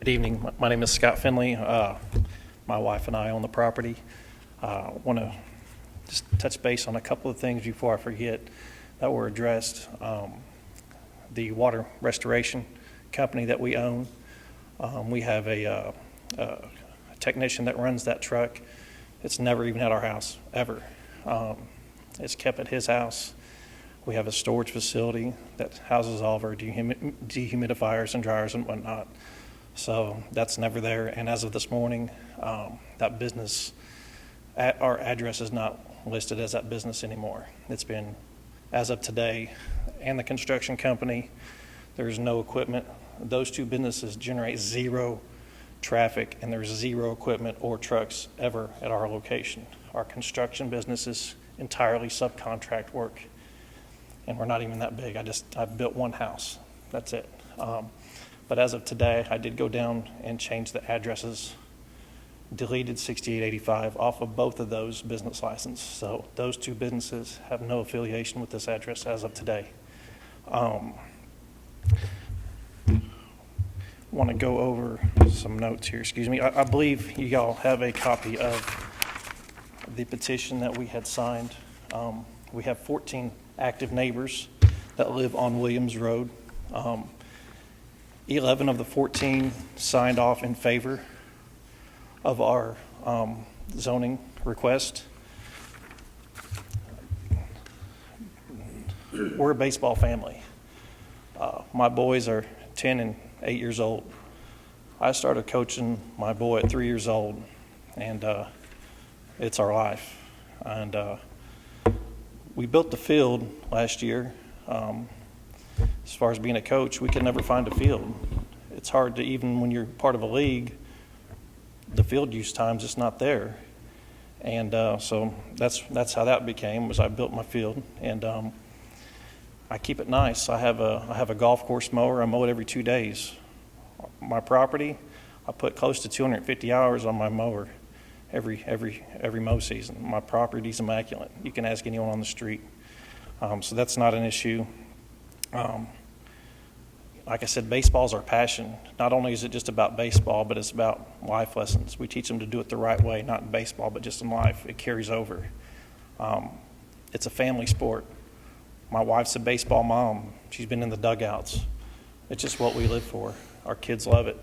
Good evening. My name is Scott Finley. My wife and I own the property. Want to just touch base on a couple of things before I forget that were addressed. The water restoration company that we own, we have a technician that runs that truck. It's never even at our house, ever. It's kept at his house. We have a storage facility that houses all of our dehumidifiers and dryers and whatnot. So that's never there. And as of this morning, that business, our address is not listed as that business anymore. It's been, as of today, and the construction company, there's no equipment. Those 2 businesses generate 0 traffic, and there's 0 equipment or trucks ever at our location. Our construction business is entirely subcontract work, and we're not even that big. I built 1 house. That's it. But as of today, I did go down and change the addresses deleted 6885 off of both of those business licenses. So those two businesses have no affiliation with this address as of today. Want to go over some notes here. Excuse me. I believe you all have a copy of the petition that we had signed. We have 14 active neighbors that live on Williams Road. 11 of the 14 signed off in favor of our zoning request. We're a baseball family. My boys are 10 and 8 years old. I started coaching my boy at 3 years old, and it's our life. And we built the field last year. As far as being a coach, we could never find a field. It's hard to, even when you're part of a league, the field use time's just not there. And so that's how that became, was I built my field. And I keep it nice. I have a golf course mower. I mow it every 2 days. My property, I put close to 250 hours on my mower every mow season. My property's immaculate. You can ask anyone on the street. So that's not an issue. Like I said, baseball's our passion. Not only is it just about baseball, but it's about life lessons. We teach them to do it the right way, not in baseball, but just in life. It carries over. It's a family sport. My wife's a baseball mom. She's been in the dugouts. It's just what we live for. Our kids love it.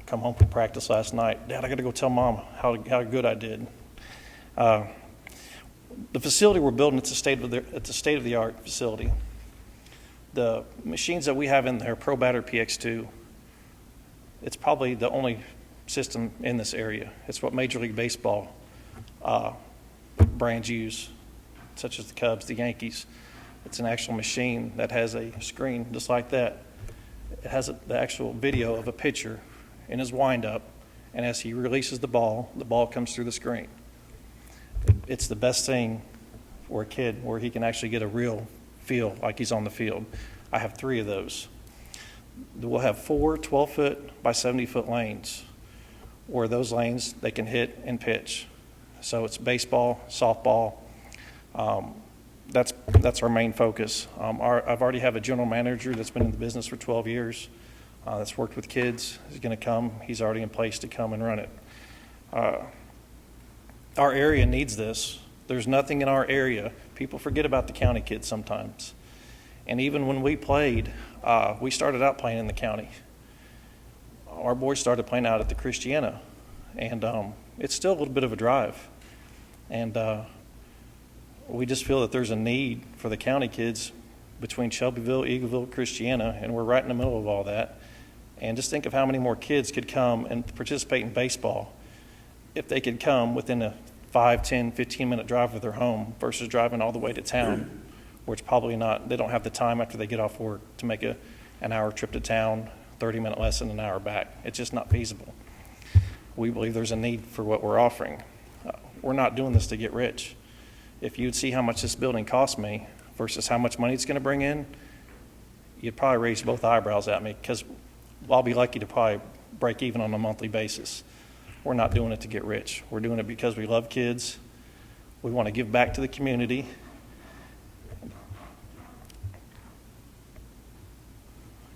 Come home from practice last night. Dad, I got to go tell Mom how good I did. The facility we're building, it's a state-of-the-art facility. The machines that we have in there, ProBatter PX2, it's probably the only system in this area. It's what Major League Baseball brands use, such as the Cubs, the Yankees. It's an actual machine that has a screen just like that. It has the actual video of a pitcher in his windup, and as he releases the ball comes through the screen. It's the best thing for a kid where he can actually get a real feel like he's on the field. I have 3 of those. We'll have 4 12-foot by 70-foot lanes, where those lanes they can hit and pitch. So it's baseball, softball. That's our main focus. I've already have a general manager that's been in the business for 12 years. That's worked with kids. He's going to come. He's already in place to come and run it. Our area needs this. There's nothing in our area. People forget about the county kids sometimes. And even when we played, we started out playing in the county. Our boys started playing out at the Christiana. And it's still a little bit of a drive. And we just feel that there's a need for the county kids between Shelbyville, Eagleville, Christiana, and we're right in the middle of all that. And just think of how many more kids could come and participate in baseball if they could come within a 5, 10, 15-minute drive of their home versus driving all the way to town, where it's probably not, they don't have the time after they get off work to make an hour trip to town, 30-minute lesson, an hour back. It's just not feasible. We believe there's a need for what we're offering. We're not doing this to get rich. If you'd see how much this building cost me versus how much money it's going to bring in, you'd probably raise both eyebrows at me, because I'll be lucky to probably break even on a monthly basis. We're not doing it to get rich. We're doing it because we love kids. We want to give back to the community.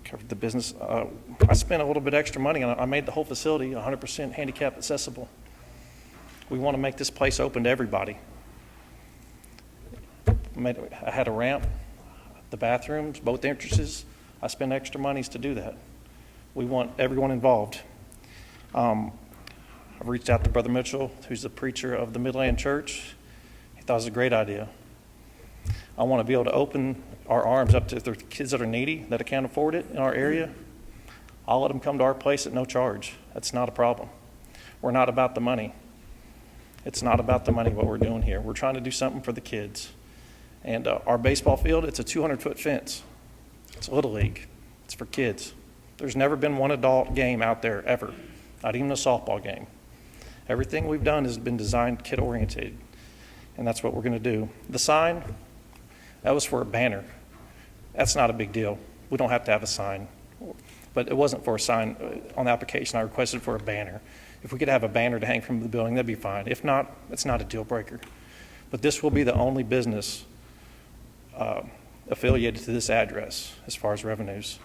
Covered the business. I spent a little bit extra money on it. I made the whole facility 100% handicap accessible. We want to make this place open to everybody. I had a ramp, the bathrooms, both entrances. I spent extra monies to do that. We want everyone involved. I've reached out to Brother Mitchell, who's the preacher of the Midland Church. He thought it was a great idea. I want to be able to open our arms up to the kids that are needy, that can't afford it in our area. I'll let them come to our place at no charge. That's not a problem. We're not about the money. It's not about the money what we're doing here. We're trying to do something for the kids. And our baseball field, it's a 200-foot fence. It's a little league. It's for kids. There's never been one adult game out there ever, not even a softball game. Everything we've done has been designed kid-oriented, and that's what we're going to do. The sign, that was for a banner. That's not a big deal. We don't have to have a sign. But it wasn't for a sign. On the application, I requested for a banner. If we could have a banner to hang from the building, that'd be fine. If not, it's not a deal breaker. But this will be the only business affiliated to this address as far as revenues.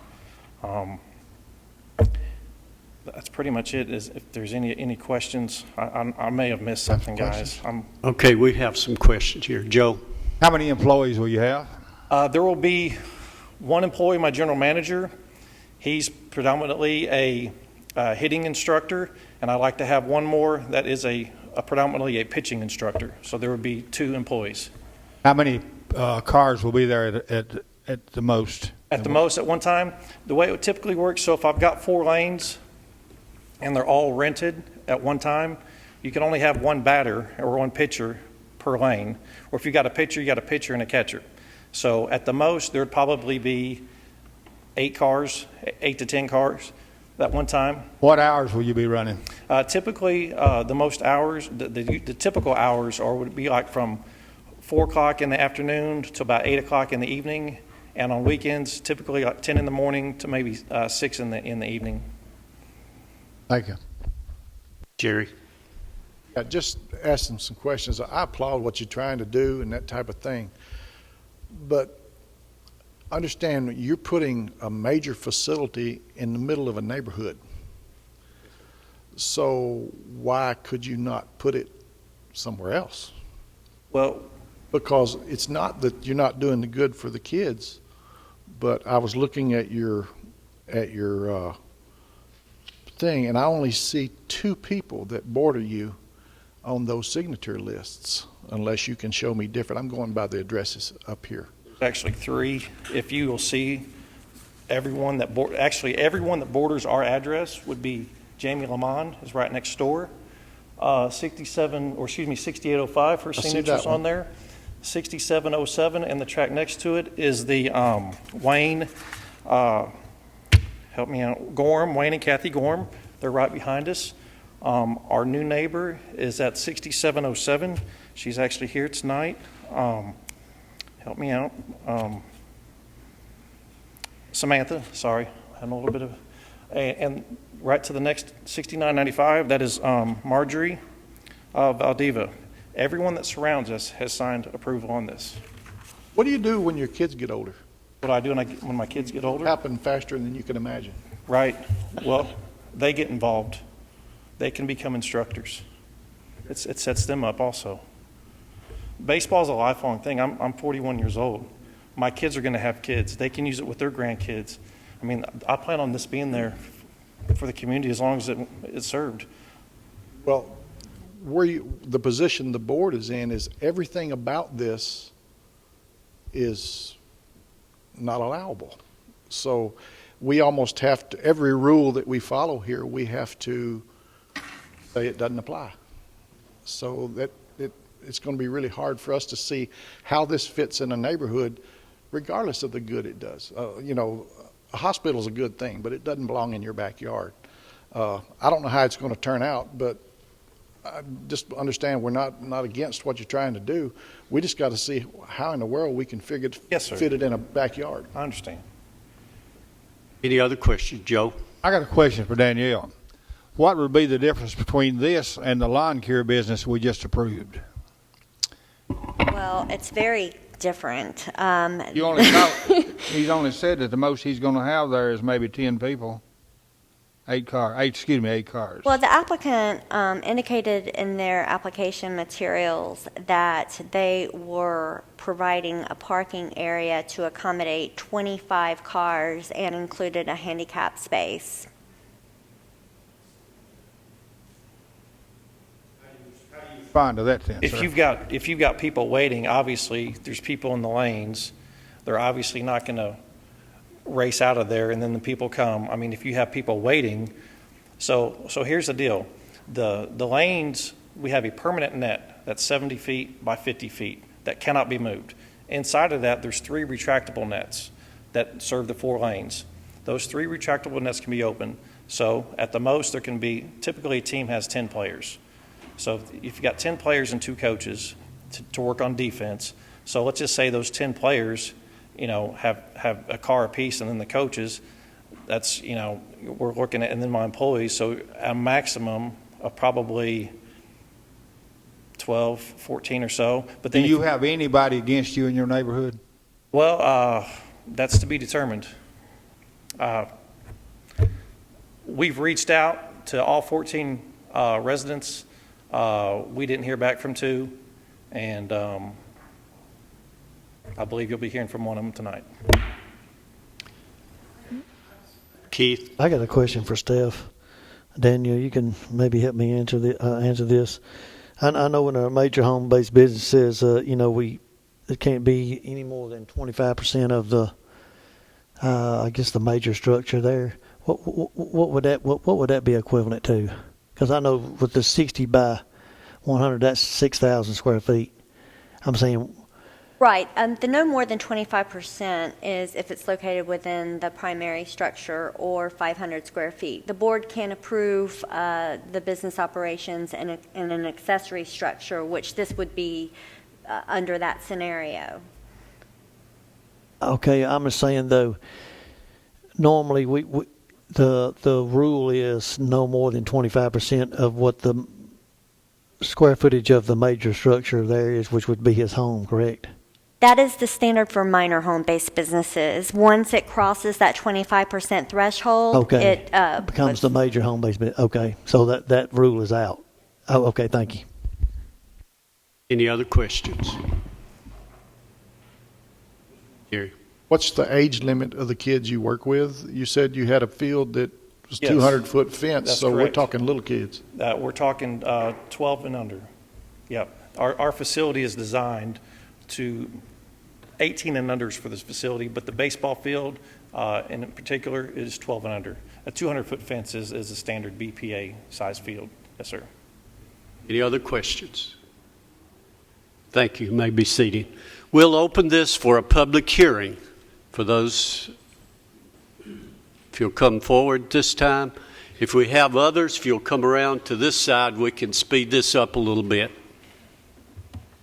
That's pretty much it. If there's any questions, I may have missed something, guys. Okay, we have some questions here. Joe? How many employees will you have? There will be one employee, my general manager. He's predominantly a hitting instructor, and I'd like to have one more that is predominantly a pitching instructor. So there would be 2 employees. How many cars will be there at the most? At the most at one time, the way it would typically work, so if I've got 4 lanes and they're all rented at one time, you can only have one batter or one pitcher per lane. Or if you got a pitcher, you got a pitcher and a catcher. So at the most, there would probably be 8 to 10 cars at one time. What hours will you be running? Typically, the most hours, the typical hours would be like from 4 o'clock in the afternoon to about 8 o'clock in the evening. And on weekends, typically like 10 in the morning to maybe 6 in the evening. Thank you. Jerry? Yeah, just asking some questions. I applaud what you're trying to do and that type of thing. But understand you're putting a major facility in the middle of a neighborhood. So why could you not put it somewhere else? Well, because it's not that you're not doing the good for the kids, but I was looking at your thing, and I only see 2 people that border you on those signature lists, unless you can show me different. I'm going by the addresses up here. There's actually 3. If you will see, everyone that borders our address would be Jamie Lamont is right next door. 6805, her signature's on there. 6707, and the track next to it is the Wayne. Help me out. Gorham, Wayne and Kathy Gorham. They're right behind us. Our new neighbor is at 6707. She's actually here tonight. Help me out. Samantha, sorry. Having a little bit of... And right to the next 6995, that is Marjorie Valdiva. Everyone that surrounds us has signed approval on this. What do you do when your kids get older? What I do when my kids get older? Happen faster than you can imagine. Right. Well, they get involved. They can become instructors. It sets them up also. Baseball's a lifelong thing. I'm 41 years old. My kids are going to have kids. They can use it with their grandkids. I mean, I plan on this being there for the community as long as it's served. Well, the position the board is in is everything about this is not allowable. So we almost have to, every rule that we follow here, we have to say it doesn't apply. So that it's going to be really hard for us to see how this fits in a neighborhood, regardless of the good it does. A hospital is a good thing, but it doesn't belong in your backyard. I don't know how it's going to turn out, but I just understand we're not against what you're trying to do. We just got to see how in the world we can fit it in a backyard. I understand. Any other questions, Joe? I got a question for Danielle. What would be the difference between this and the lawn care business we just approved? Well, it's very different. He's only said that the most he's going to have there is maybe 10 people. 8 cars. Well, the applicant indicated in their application materials that they were providing a parking area to accommodate 25 cars and included a handicap space. Fine to that then, If you've got people waiting, obviously there's people in the lanes. They're obviously not going to race out of there, and then the people come. I mean, if you have people waiting, so here's the deal: the lanes, we have a permanent net that's 70 feet by 50 feet that cannot be moved. Inside of that, there's 3 retractable nets that serve the 4 lanes. Those 3 retractable nets can be open. So at the most, there can be, typically a team has 10 players. So if you've got 10 players and 2 coaches to work on defense, so let's just say those 10 players, have a car apiece, and then the coaches, that's, we're looking at, and then my employees, so a maximum probably 12, 14 or so. But Do then you have anybody against you in your neighborhood? Well, that's to be determined. We've reached out to all 14 residents. We didn't hear back from 2, and I believe you'll be hearing from one of them tonight. Keith? I got a question for Steph. Daniel, you can maybe help me answer this. I know when a major home-based business says, it can't be any more than 25% of the, I guess the major structure there. What would that be equivalent to? Because I know with the 60 by 100, that's 6,000 square feet. I'm saying. Right. The no more than 25% is if it's located within the primary structure or 500 square feet. The board can approve the business operations in an accessory structure, which this would be under that scenario. Okay, I'm just saying though, normally the rule is no more than 25% of what the square footage of the major structure there is, which would be his home, correct? That is the standard for minor home-based businesses. Once it crosses that 25% threshold, okay, it becomes the major home-based business. Okay, so that rule is out. Oh, okay, thank you. Any other questions? Gary? What's the age limit of the kids you work with? You said you had a field that was Yes, 200-foot fence, that's so we're correct. talking little kids. We're talking 12 and under. Yep. Our facility is designed to 18 and unders for this facility, but the baseball field in particular is 12 and under. A 200-foot fence is a standard BPA size field. Yes, sir. Any other questions? Thank you. You may be seated. We'll open this for a public hearing. For those, if you'll come forward this time. If we have others, if you'll come around to this side, we can speed this up a little bit.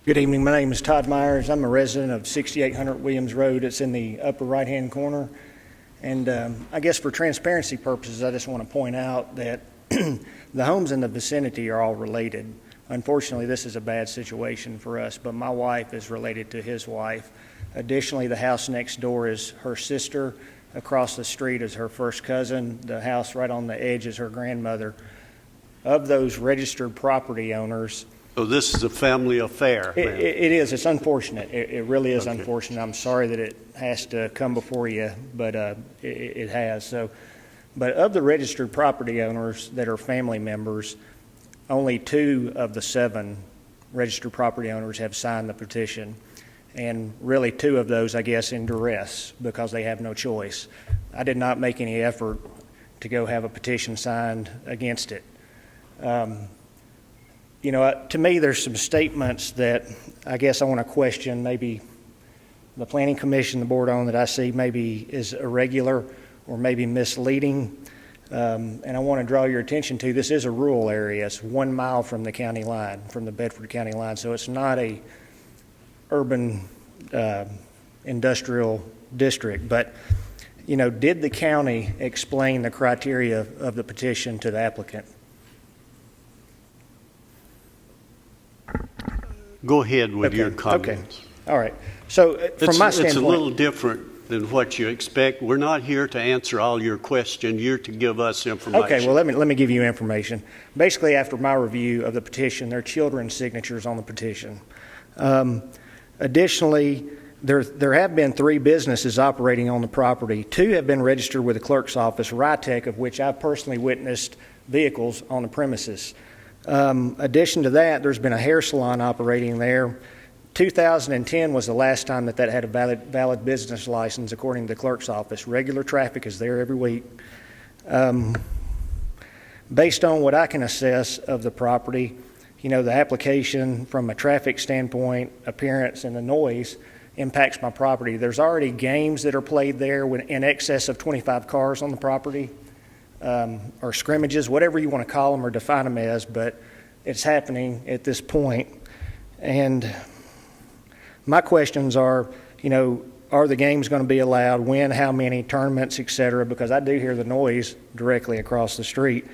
Good evening. My name is Todd Myers. I'm a resident of 6800 Williams Road. It's in the upper right-hand corner. And I guess for transparency purposes, I just want to point out that the homes in the vicinity are all related. Unfortunately, this is a bad situation for us, but my wife is related to his wife. Additionally, the house next door is her sister. Across the street is her first cousin. The house right on the edge is her grandmother. Of those registered property owners, So this is a family affair. it is. It's unfortunate. It really is Okay. unfortunate. I'm sorry that it has to come before you, but it has. So, but of the registered property owners that are family members, only 2 of the 7 registered property owners have signed the petition. And really 2 of those, I guess, in duress because they have no choice. I did not make any effort to go have a petition signed against it. To me, there's some statements that I guess I want to question. Maybe the Planning Commission, the board on that I see maybe is irregular or maybe misleading. And I want to draw your attention to, this is a rural area. It's 1 mile from the county line, from the Bedford County line. So it's not a urban industrial district. But, did the county explain the criteria of the petition to the applicant? Go ahead with your comments. Okay. All right. So from my standpoint, it's a little different than what you expect. We're not here to answer all your questions. You're to give us information. Okay, well, let me give you information. Basically, after my review of the petition, there are children's signatures on the petition. Additionally, there have been 3 businesses operating on the property. 2 have been registered with the clerk's office, Rytec, of which I've personally witnessed vehicles on the premises. Addition to that, there's been a hair salon operating there. 2010 was the last time that had a valid business license, according to the clerk's office. Regular traffic is there every week. Based on what I can assess of the property, the application from a traffic standpoint, appearance, and the noise impacts my property. There's already games that are played there in excess of 25 cars on the property, or scrimmages, whatever you want to call them or define them as, but it's happening at this point. And my questions are, are the games going to be allowed? When? How many? Tournaments, et cetera? Because I do hear the noise directly across the street.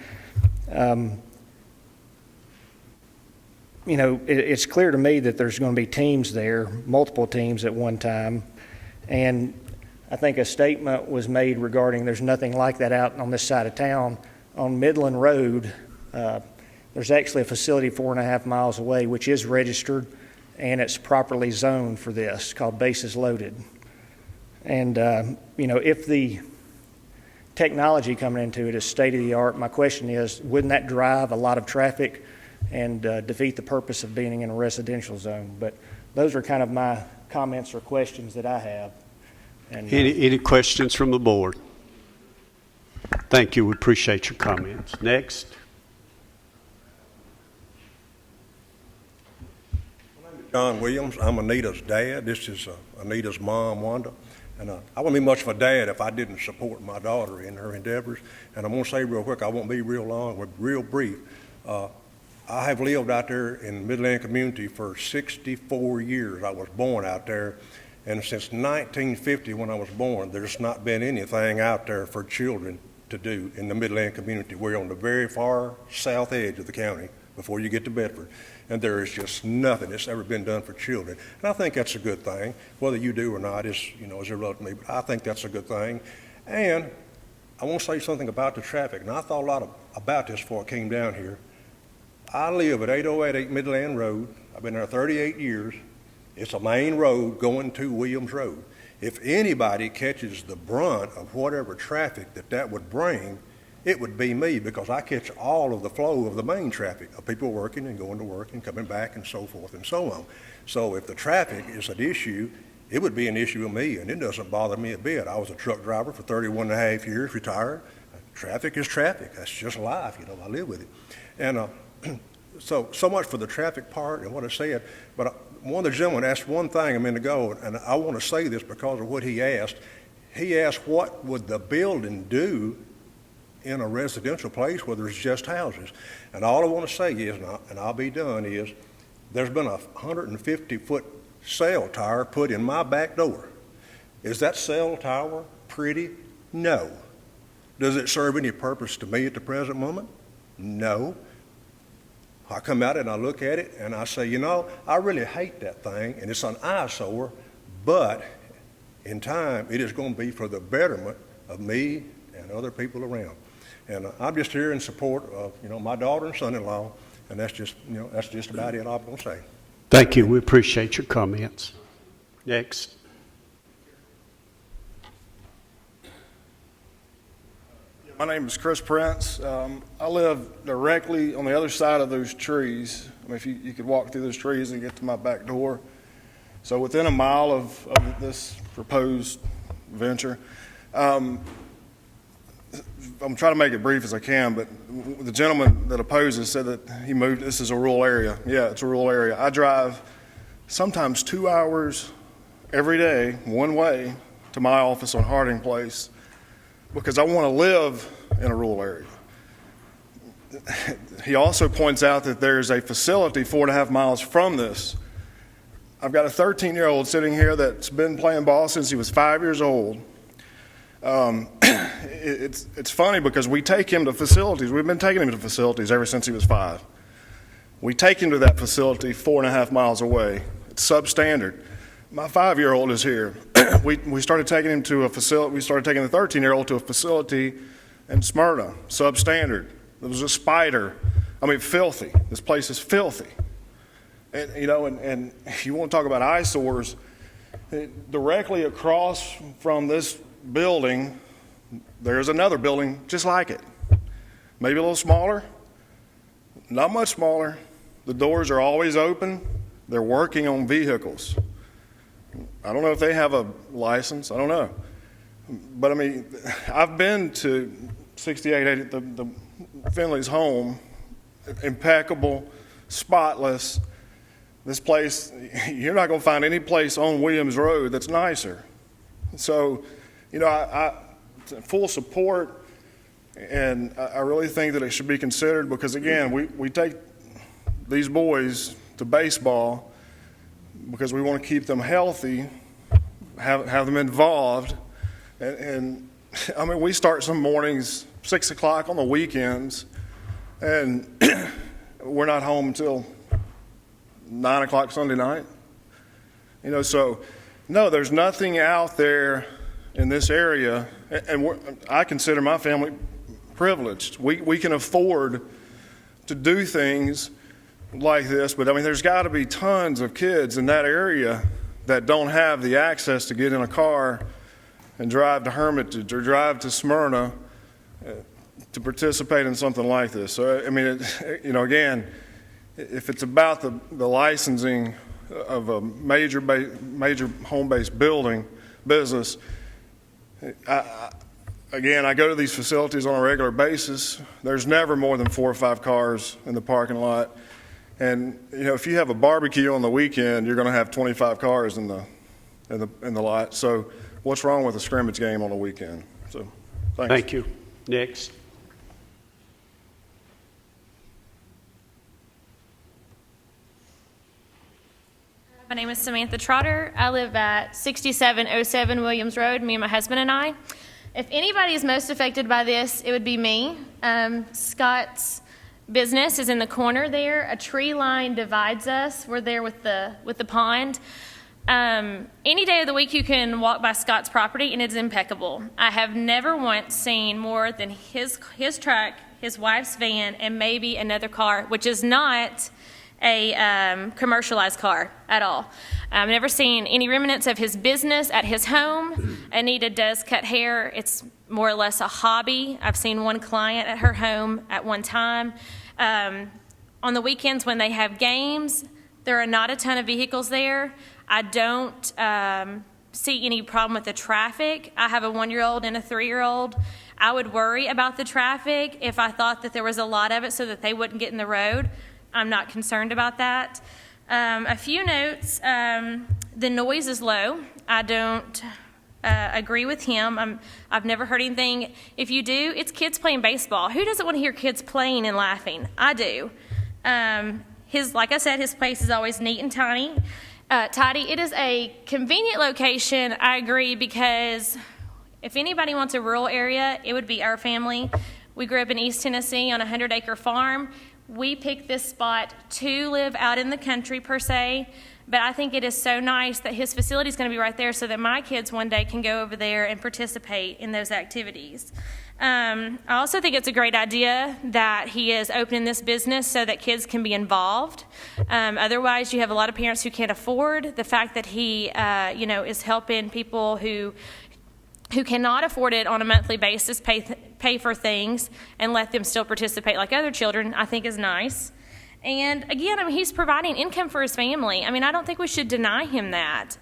you know, it's clear to me that there's going to be teams there, multiple teams at one time. And I think a statement was made regarding there's nothing like that out on this side of town. On Midland Road, there's actually a facility 4.5 miles away, which is registered, and it's properly zoned for this, called Bases Loaded. And, you know, if the technology coming into it is state-of-the-art, my question is, wouldn't that drive a lot of traffic and defeat the purpose of being in a residential zone? But those are kind of my comments or questions that I have. And, Any questions from the board? Thank you. We appreciate your comments. Next. John Williams. I'm Anita's dad. This is Anita's mom, Wanda. And I wouldn't be much of a dad if I didn't support my daughter in her endeavors. And I'm going to say real quick, I won't be real long, but real brief. I have lived out there in the Midland community for 64 years. I was born out there. And since 1950, when I was born, there's not been anything out there for children to do in the Midland community. We're on the very far south edge of the county before you get to Bedford. And there is just nothing that's ever been done for children. And I think that's a good thing. Whether you do or not is irrelevant to me, but I think that's a good thing. And I want to say something about the traffic. And I thought a lot about this before I came down here. I live at 8088 Midland Road. I've been there 38 years. It's a main road going to Williams Road. If anybody catches the brunt of whatever traffic that would bring, it would be me, because I catch all of the flow of the main traffic of people working and going to work and coming back and so forth and so on. So if the traffic is an issue, it would be an issue with me, and it doesn't bother me a bit. I was a truck driver for 31 and a half years, retired. Traffic is traffic. That's just life, I live with it. And so much for the traffic part and what I said, but one of the gentlemen asked one thing a minute ago, and I want to say this because of what he asked. He asked, what would the building do in a residential place where there's just houses? And all I want to say is, and I'll be done, is there's been a 150-foot cell tower put in my back door. Is that cell tower pretty? No. Does it serve any purpose to me at the present moment? No. I come out and I look at it and I say, I really hate that thing, and it's an eyesore, but in time it is going to be for the betterment of me and other people around. And I'm just here in support of, my daughter and son-in-law, and that's just about it I'm going to say. Thank you. We appreciate your comments. Next. My name is Chris Prince. I live directly on the other side of those trees. If you could walk through those trees and get to my back door. So within a mile of this proposed venture. I'm trying to make it brief as I can, but the gentleman that opposes said that he moved, this is a rural area. Yeah, it's a rural area. I drive sometimes 2 hours every day, one way, to my office on Harding Place, because I want to live in a rural area. He also points out that there's a facility 4.5 miles from this. I've got a 13-year-old sitting here that's been playing ball since he was 5 years old. It's funny because we take him to facilities. We've been taking him to facilities ever since he was 5. We take him to that facility 4.5 miles away. It's substandard. My 5-year-old is here. We started taking him to a facility. We started taking the 13-year-old to a facility in Smyrna, substandard. There was a spider. Filthy. This place is filthy. And and you want to talk about eyesores, directly across from this building, there's another building just like it. Maybe a little smaller, not much smaller. The doors are always open. They're working on vehicles. I don't know if they have a license. I don't know. But I've been to 6880, the Finley's home, impeccable, spotless. This place, you're not going to find any place on Williams Road that's nicer. So, I full support, and I really think that it should be considered because, again, we take these boys to baseball because we want to keep them healthy, have them involved, and we start some mornings 6 o'clock on the weekends, and we're not home until 9 o'clock Sunday night. You know, so no, there's nothing out there in this area, and I consider my family privileged. We can afford to do things like this, but I mean, there's got to be tons of kids in that area that don't have the access to get in a car and drive to Hermitage or drive to Smyrna to participate in something like this. So, I mean, you know, again, if it's about the licensing of a major home-based business, again, I go to these facilities on a regular basis. There's never more than 4 or 5 cars in the parking lot. And, you know, if you have a barbecue on the weekend, you're going to have 25 cars in the lot. So what's wrong with a scrimmage game on the weekend? So thanks. Thank you. Next. My name is Samantha Trotter. I live at 6707 Williams Road, me and my husband and I. If anybody is most affected by this, it would be me. Scott's business is in the corner there. A tree line divides us. We're there with the pond. Any day of the week you can walk by Scott's property and it's impeccable. I have never once seen more than his truck, his wife's van, and maybe another car, which is not a commercialized car at all. I've never seen any remnants of his business at his home. Anita does cut hair. It's more or less a hobby. I've seen one client at her home at one time. On the weekends when they have games, there are not a ton of vehicles there. I don't see any problem with the traffic. I have a 1-year-old and a 3-year-old. I would worry about the traffic if I thought that there was a lot of it so that they wouldn't get in the road. I'm not concerned about that. A few notes. The noise is low. I don't agree with him. I've never heard anything. If you do, it's kids playing baseball. Who doesn't want to hear kids playing and laughing? I do. Like I said, his place is always neat and tidy. It is a convenient location, I agree, because if anybody wants a rural area, it would be our family. We grew up in East Tennessee on a 100-acre farm. We picked this spot to live out in the country, per se, but I think it is so nice that his facility is going to be right there so that my kids one day can go over there and participate in those activities. I also think it's a great idea that he is opening this business so that kids can be involved. Otherwise, you have a lot of parents who can't afford. The fact that he, is helping people who cannot afford it on a monthly basis pay for things and let them still participate like other children, I think is nice. And again, he's providing income for his family. I don't think we should deny him that.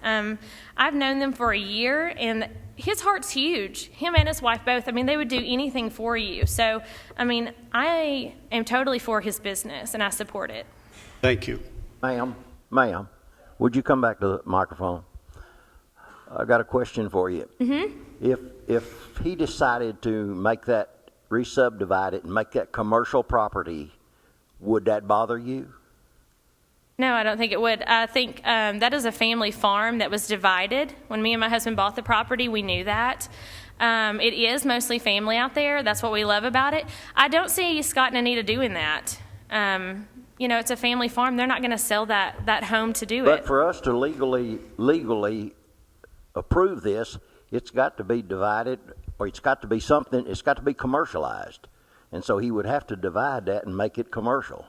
I've known them for a year, and his heart's huge. Him and his wife both. They would do anything for you. So, I am totally for his business, and I support it. Thank you. Ma'am, would you come back to the microphone? I got a question for you. Mm-hmm. If he decided to make that, re-subdivide it and make that commercial property, would that bother you? No, I don't think it would. I think that is a family farm that was divided. When me and my husband bought the property, we knew that. It is mostly family out there. That's what we love about it. I don't see Scott and Anita doing that. It's a family farm. They're not going to sell that home to do it. But for us to legally approve this, it's got to be divided, or it's got to be something, it's got to be commercialized. And so he would have to divide that and make it commercial.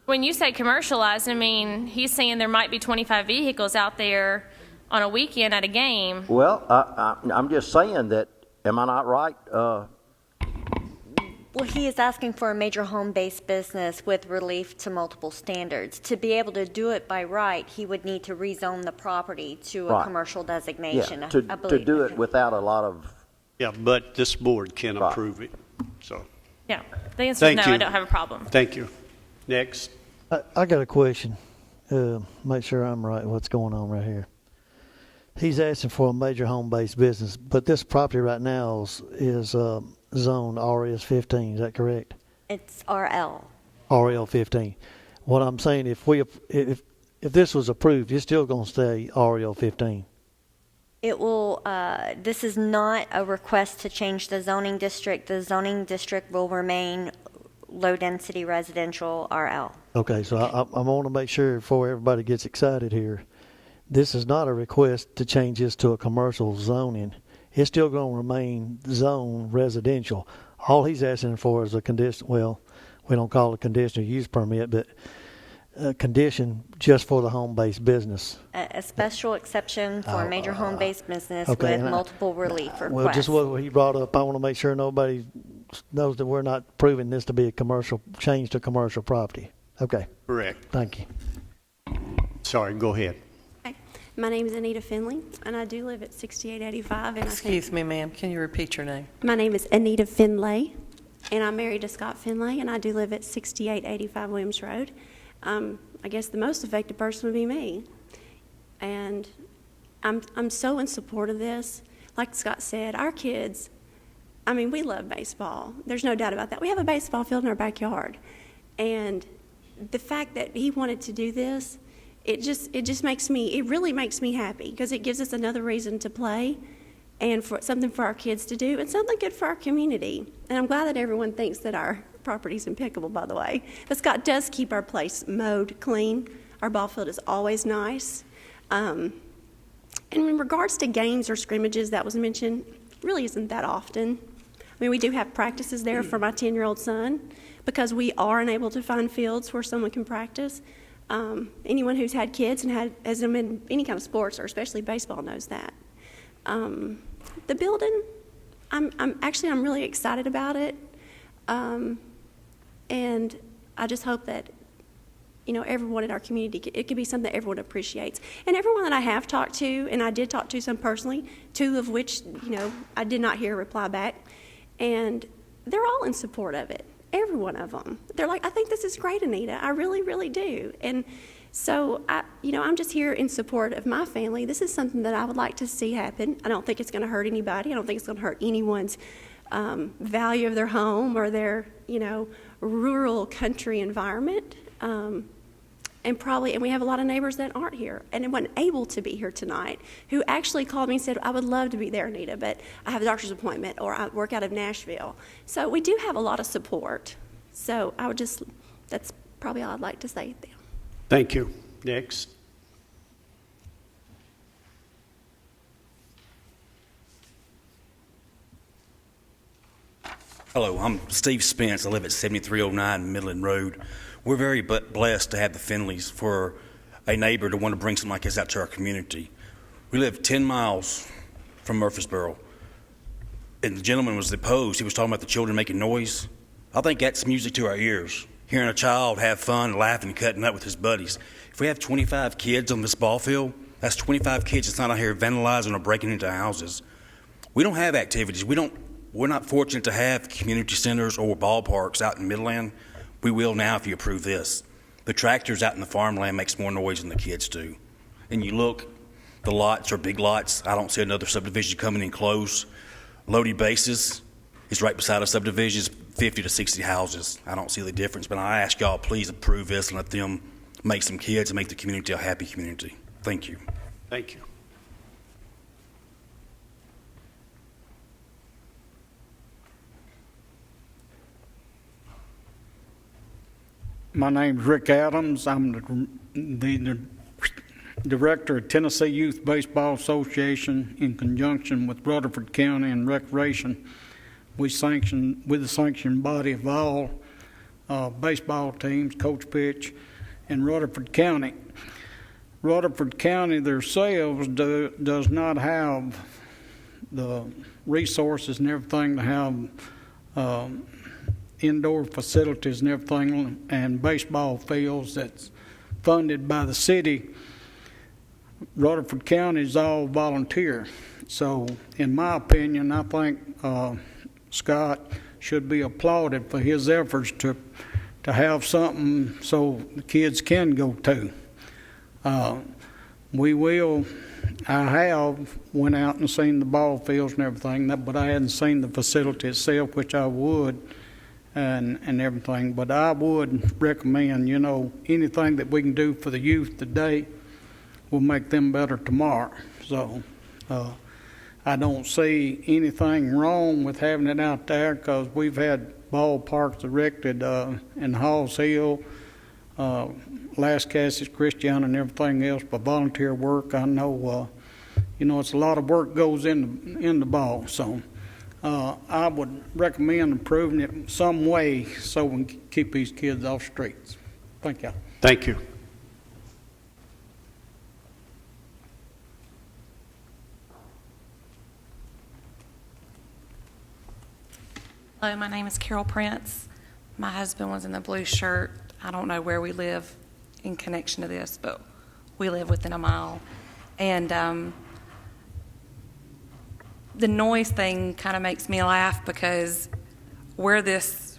When you say commercialized, he's saying there might be 25 vehicles out there on a weekend at a game. Well, I'm just saying that, am I not right? Well, he is asking for a major home-based business with relief to multiple standards. To be able to do it by right, he would need to rezone the property to a commercial designation. Yeah, to do it without a lot of... Yeah, but this board can approve it. So. Yeah, the answer is no, I don't have a problem. Thank you. Next. I got a question. Make sure I'm right what's going on right here. He's asking for a major home-based business, but this property right now is zoned RS 15. Is that correct? It's RL. RL 15. What I'm saying, if this was approved, it's still going to stay RL 15. It will. This is not a request to change the zoning district. The zoning district will remain low-density residential RL. Okay, so I want to make sure before everybody gets excited here, this is not a request to change this to a commercial zoning. It's still going to remain zone residential. All he's asking for is a condition, well, we don't call it a conditional use permit, but a condition just for the home-based business. A special exception for a major home-based business okay, with multiple relief requests. Well, just what he brought up, I want to make sure nobody knows that we're not proving this to be a commercial, change to commercial property. Okay. Correct. Thank you. Sorry, go ahead. My name is Anita Finley, and I do live at 6885. And Excuse me, ma'am. Can you repeat your name? My name is Anita Finlay, and I'm married to Scott Finlay, and I do live at 6885 Williams Road. I guess the most affected person would be me. And I'm so in support of this. Like Scott said, our kids, I mean, we love baseball. There's no doubt about that. We have a baseball field in our backyard. And the fact that he wanted to do this, it really makes me happy, because it gives us another reason to play and for something for our kids to do and something good for our community. And I'm glad that everyone thinks that our property's impeccable, by the way. But Scott does keep our place mowed clean. Our ball field is always nice. And in regards to games or scrimmages that was mentioned, really isn't that often. I mean, we do have practices there for my 10-year-old son, because we are unable to find fields where someone can practice. Anyone who's had kids and has them in any kind of sports, or especially baseball, knows that. The building, I'm really excited about it, and I just hope that everyone in our community, it could be something that everyone appreciates. And everyone that I have talked to, and I did talk to some personally, 2 of which I did not hear a reply back, and they're all in support of it. Every one of them. They're like, I think this is great, Anita. I really, really do. And so, I'm just here in support of my family. This is something that I would like to see happen. I don't think it's going to hurt anybody. I don't think it's going to hurt anyone's value of their home or their, rural country environment. And we have a lot of neighbors that aren't here and weren't able to be here tonight, who actually called me and said, I would love to be there, Anita, but I have a doctor's appointment, or I work out of Nashville. So we do have a lot of support. So that's probably all I'd like to say to them. Thank you. Next. Hello, I'm Steve Spence. I live at 7309 Midland Road. We're very blessed to have the Finleys for a neighbor to want to bring something like this out to our community. We live 10 miles from Murfreesboro, and the gentleman was opposed. He was talking about the children making noise. I think that's music to our ears, hearing a child have fun, laughing, and cutting up with his buddies. If we have 25 kids on this ball field, that's 25 kids that's not out here vandalizing or breaking into houses. We don't have activities. We're not fortunate to have community centers or ballparks out in Midland. We will now if you approve this. The tractors out in the farmland makes more noise than the kids do. And you look, the lots are big lots. I don't see another subdivision coming in close. Lodi Bases is right beside a subdivision, 50 to 60 houses. I don't see the difference, but I ask y'all, please approve this and let them make some kids and make the community a happy community. Thank you. Thank you. My name's Rick Adams. I'm the director of Tennessee Youth Baseball Association in conjunction with Rutherford County and Recreation. We're the sanctioned body of all baseball teams, coach pitch, in Rutherford County. Rutherford County themselves does not have the resources and everything to have indoor facilities and everything, and baseball fields that's funded by the city. Rutherford County is all volunteer. So in my opinion, I think Scott should be applauded for his efforts to have something so the kids can go to. I have went out and seen the ball fields and everything, but I hadn't seen the facility itself, which I would. And everything, but I would recommend, anything that we can do for the youth today will make them better tomorrow. So I don't see anything wrong with having it out there, because we've had ballparks erected in Halls Hill, Las Casas, Christiana, and everything else for volunteer work. I know, it's a lot of work goes in the ball, so I would recommend improving it some way so we can keep these kids off streets. Thank you. Thank you. Hello, my name is Carol Prince. My husband was in the blue shirt. I don't know where we live in connection to this, but we live within a mile. And the noise thing kind of makes me laugh because where this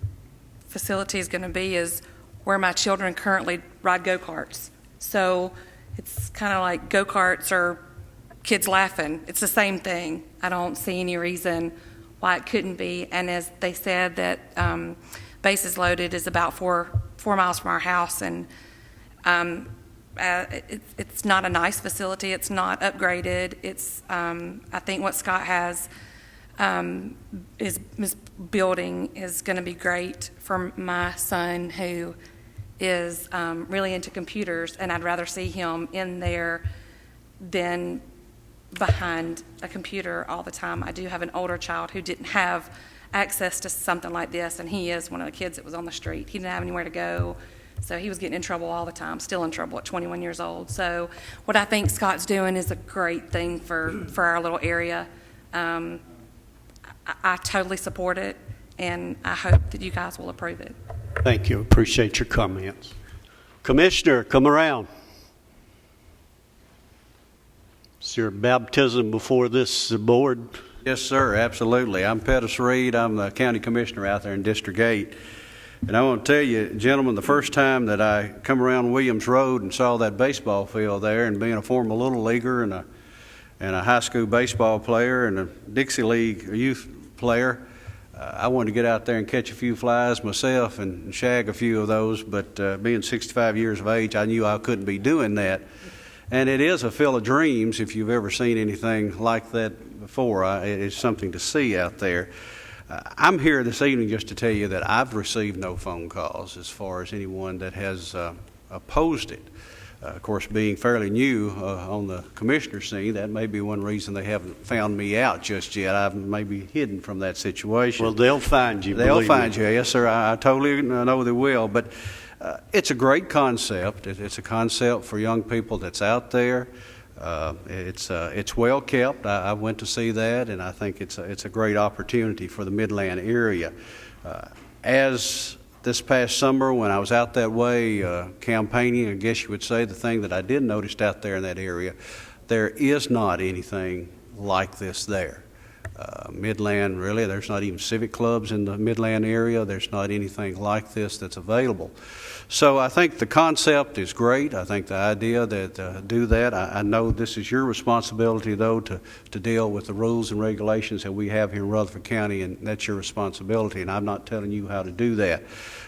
facility is going to be is where my children currently ride go-karts. So it's kind of like go-karts or kids laughing. It's the same thing. I don't see any reason why it couldn't be. And as they said, that Bases Loaded is about four miles from our house, and it's not a nice facility. It's not upgraded. It's I think what Scott has is building is going to be great for my son, who is really into computers, and I'd rather see him in there than behind a computer all the time. I do have an older child who didn't have access to something like this, and he is one of the kids that was on the street. He didn't have anywhere to go, so he was getting in trouble all the time, still in trouble at 21 years old. So what I think Scott's doing is a great thing for our little area. I totally support it, and I hope that you guys will approve it. Thank you. Appreciate your comments. Commissioner, come around. Is there baptism before this board? Yes, sir, absolutely. I'm Pettis Reed. I'm the county commissioner out there in District 8. And I want to tell you, gentlemen, the first time that I come around Williams Road and saw that baseball field there, and being a former Little Leaguer and a high school baseball player and a Dixie League youth player, I wanted to get out there and catch a few flies myself and shag a few of those, but being 65 years of age, I knew I couldn't be doing that. And it is a field of dreams if you've ever seen anything like that before. It is something to see out there. I'm here this evening just to tell you that I've received no phone calls as far as anyone that has opposed it. Of course, being fairly new on the commissioner scene, that may be one reason they haven't found me out just yet. I've maybe hidden from that situation. Well, they'll find you. They'll find you, yes, sir. I totally know they will. But it's a great concept. It's a concept for young people that's out there. It's well kept. I went to see that, and I think it's a great opportunity for the Midland area. As this past summer, when I was out that way campaigning, I guess you would say, the thing that I did notice out there in that area, there is not anything like this there. Midland, really, there's not even civic clubs in the Midland area. There's not anything like this that's available. So I think the concept is great. I think the idea that do that, I know this is your responsibility, though, to deal with the rules and regulations that we have here in Rutherford County, and that's your responsibility, and I'm not telling you how to do that.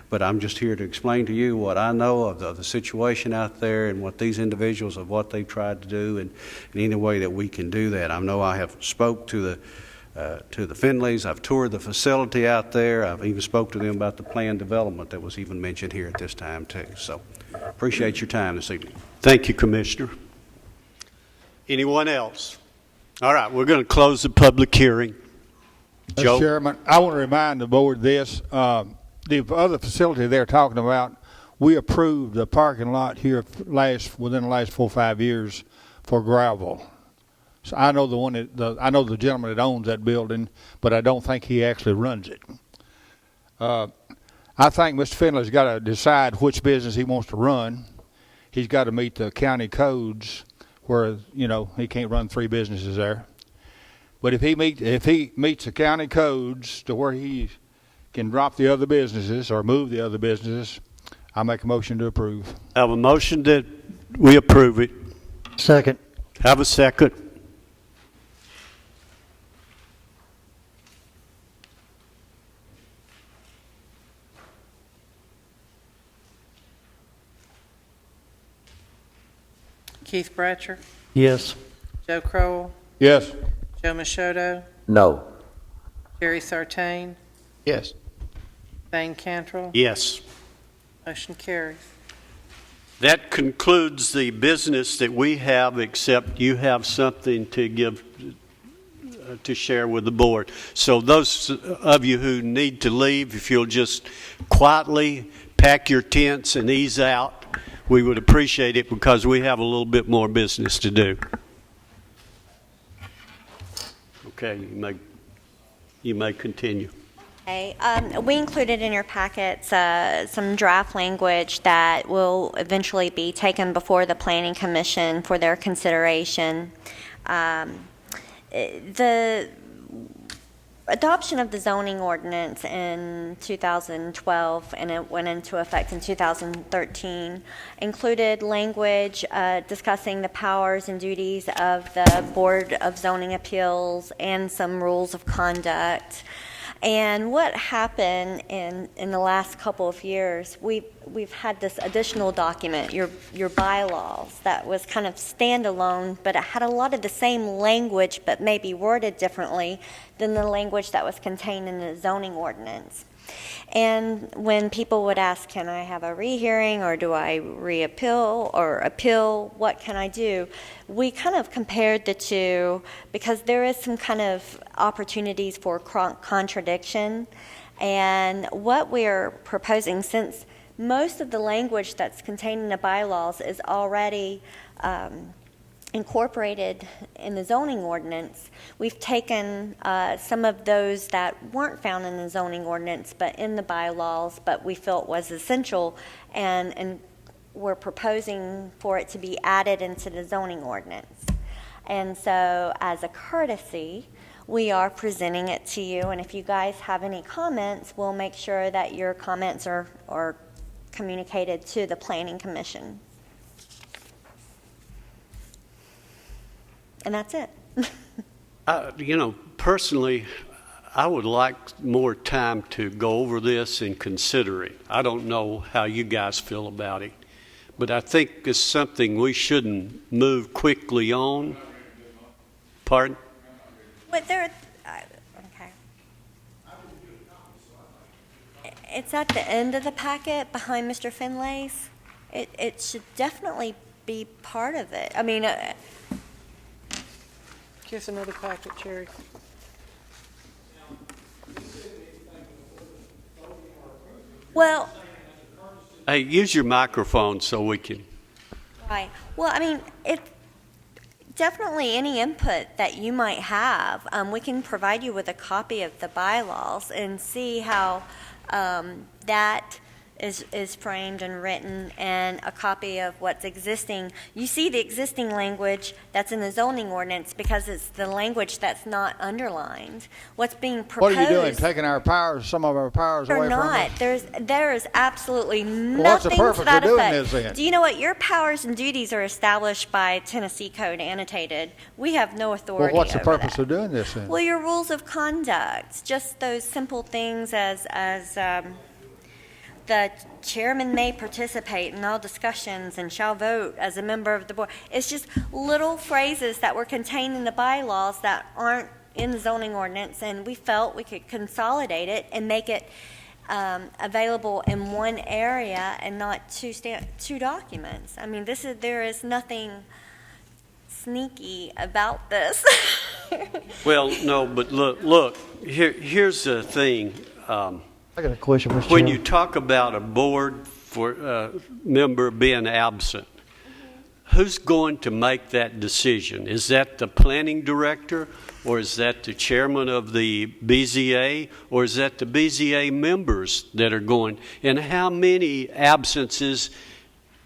But I'm just here to explain to you what I know of the situation out there and what these individuals, of what they've tried to do, and in any way that we can do that. I know I have spoke to the Finleys. I've toured the facility out there. I've even spoke to them about the planned development that was even mentioned here at this time, too. So appreciate your time this evening. Thank you, Commissioner. Anyone else? All right, we're going to close the public hearing. Joe? Mr. Chairman, I want to remind the board this. The other facility they're talking about, we approved the parking lot here within the last 4 or 5 years for gravel. So I know I know the gentleman that owns that building, but I don't think he actually runs it. I think Mr. Finley's got to decide which business he wants to run. He's got to meet the county codes where, he can't run 3 businesses there. But if he meets the county codes to where he can drop the other businesses or move the other businesses, I make a motion to approve. I have a motion that we approve it. Second. Have a second. Keith Bratcher, Yes. Joe Crowell, Yes. Joe Machoto, No. Jerry Sartain, Yes. Dane Cantrell. Yes. Motion carries. That concludes the business that we have, except you have something to give, to share with the board. So those of you who need to leave, if you'll just quietly pack your tents and ease out, we would appreciate it because we have a little bit more business to do. Okay, you may continue. Okay, we included in your packets some draft language that will eventually be taken before the Planning Commission for their consideration. The adoption of the zoning ordinance in 2012, and it went into effect in 2013, included language discussing the powers and duties of the Board of Zoning Appeals and some rules of conduct. And what happened in the last couple of years, we've had this additional document, your bylaws, that was kind of standalone, but it had a lot of the same language, but maybe worded differently than the language that was contained in the zoning ordinance. And when people would ask, can I have a rehearing, or do I reappeal or appeal, what can I do? We kind of compared the two because there is some kind of opportunities for contradiction. And what we're proposing, since most of the language that's contained in the bylaws is already incorporated in the zoning ordinance, we've taken some of those that weren't found in the zoning ordinance but in the bylaws, but we felt was essential, and we're proposing for it to be added into the zoning ordinance. And so as a courtesy, we are presenting it to you, and if you guys have any comments, we'll make sure that your comments are communicated to the Planning Commission. And that's it. Personally, I would like more time to go over this and consider it. I don't know how you guys feel about it, but I think it's something we shouldn't move quickly on. Pardon? But okay. It's at the end of the packet behind Mr. Finlay's. It should definitely be part of it. I mean, Here's another packet, Jerry. well, Hey, use your microphone so we can. right. Well, I mean, definitely any input that you might have, we can provide you with a copy of the bylaws and see how that is framed and written, and a copy of what's existing. You see the existing language that's in the zoning ordinance because it's the language that's not underlined. What's being proposed. What are you doing? Taking our powers, some of our powers away from us? There is absolutely nothing What's the purpose to that of doing effect. this then? Do you know what? Your powers and duties are established by Tennessee Code annotated. We have no authority Well, what's the over purpose that. of doing this then? Well, your rules of conduct, just those simple things as the chairman may participate in all discussions and shall vote as a member of the board. It's just little phrases that were contained in the bylaws that aren't in the zoning ordinance, and we felt we could consolidate it and make it available in one area and not two documents. I mean, there is nothing sneaky about this. Well, no, but look, here's the thing. I got a question, Mr. When Chairman. you talk about a board member being absent, who's going to make that decision? Is that the planning director, or is that the chairman of the BZA, or is that the BZA members that are going? And how many absences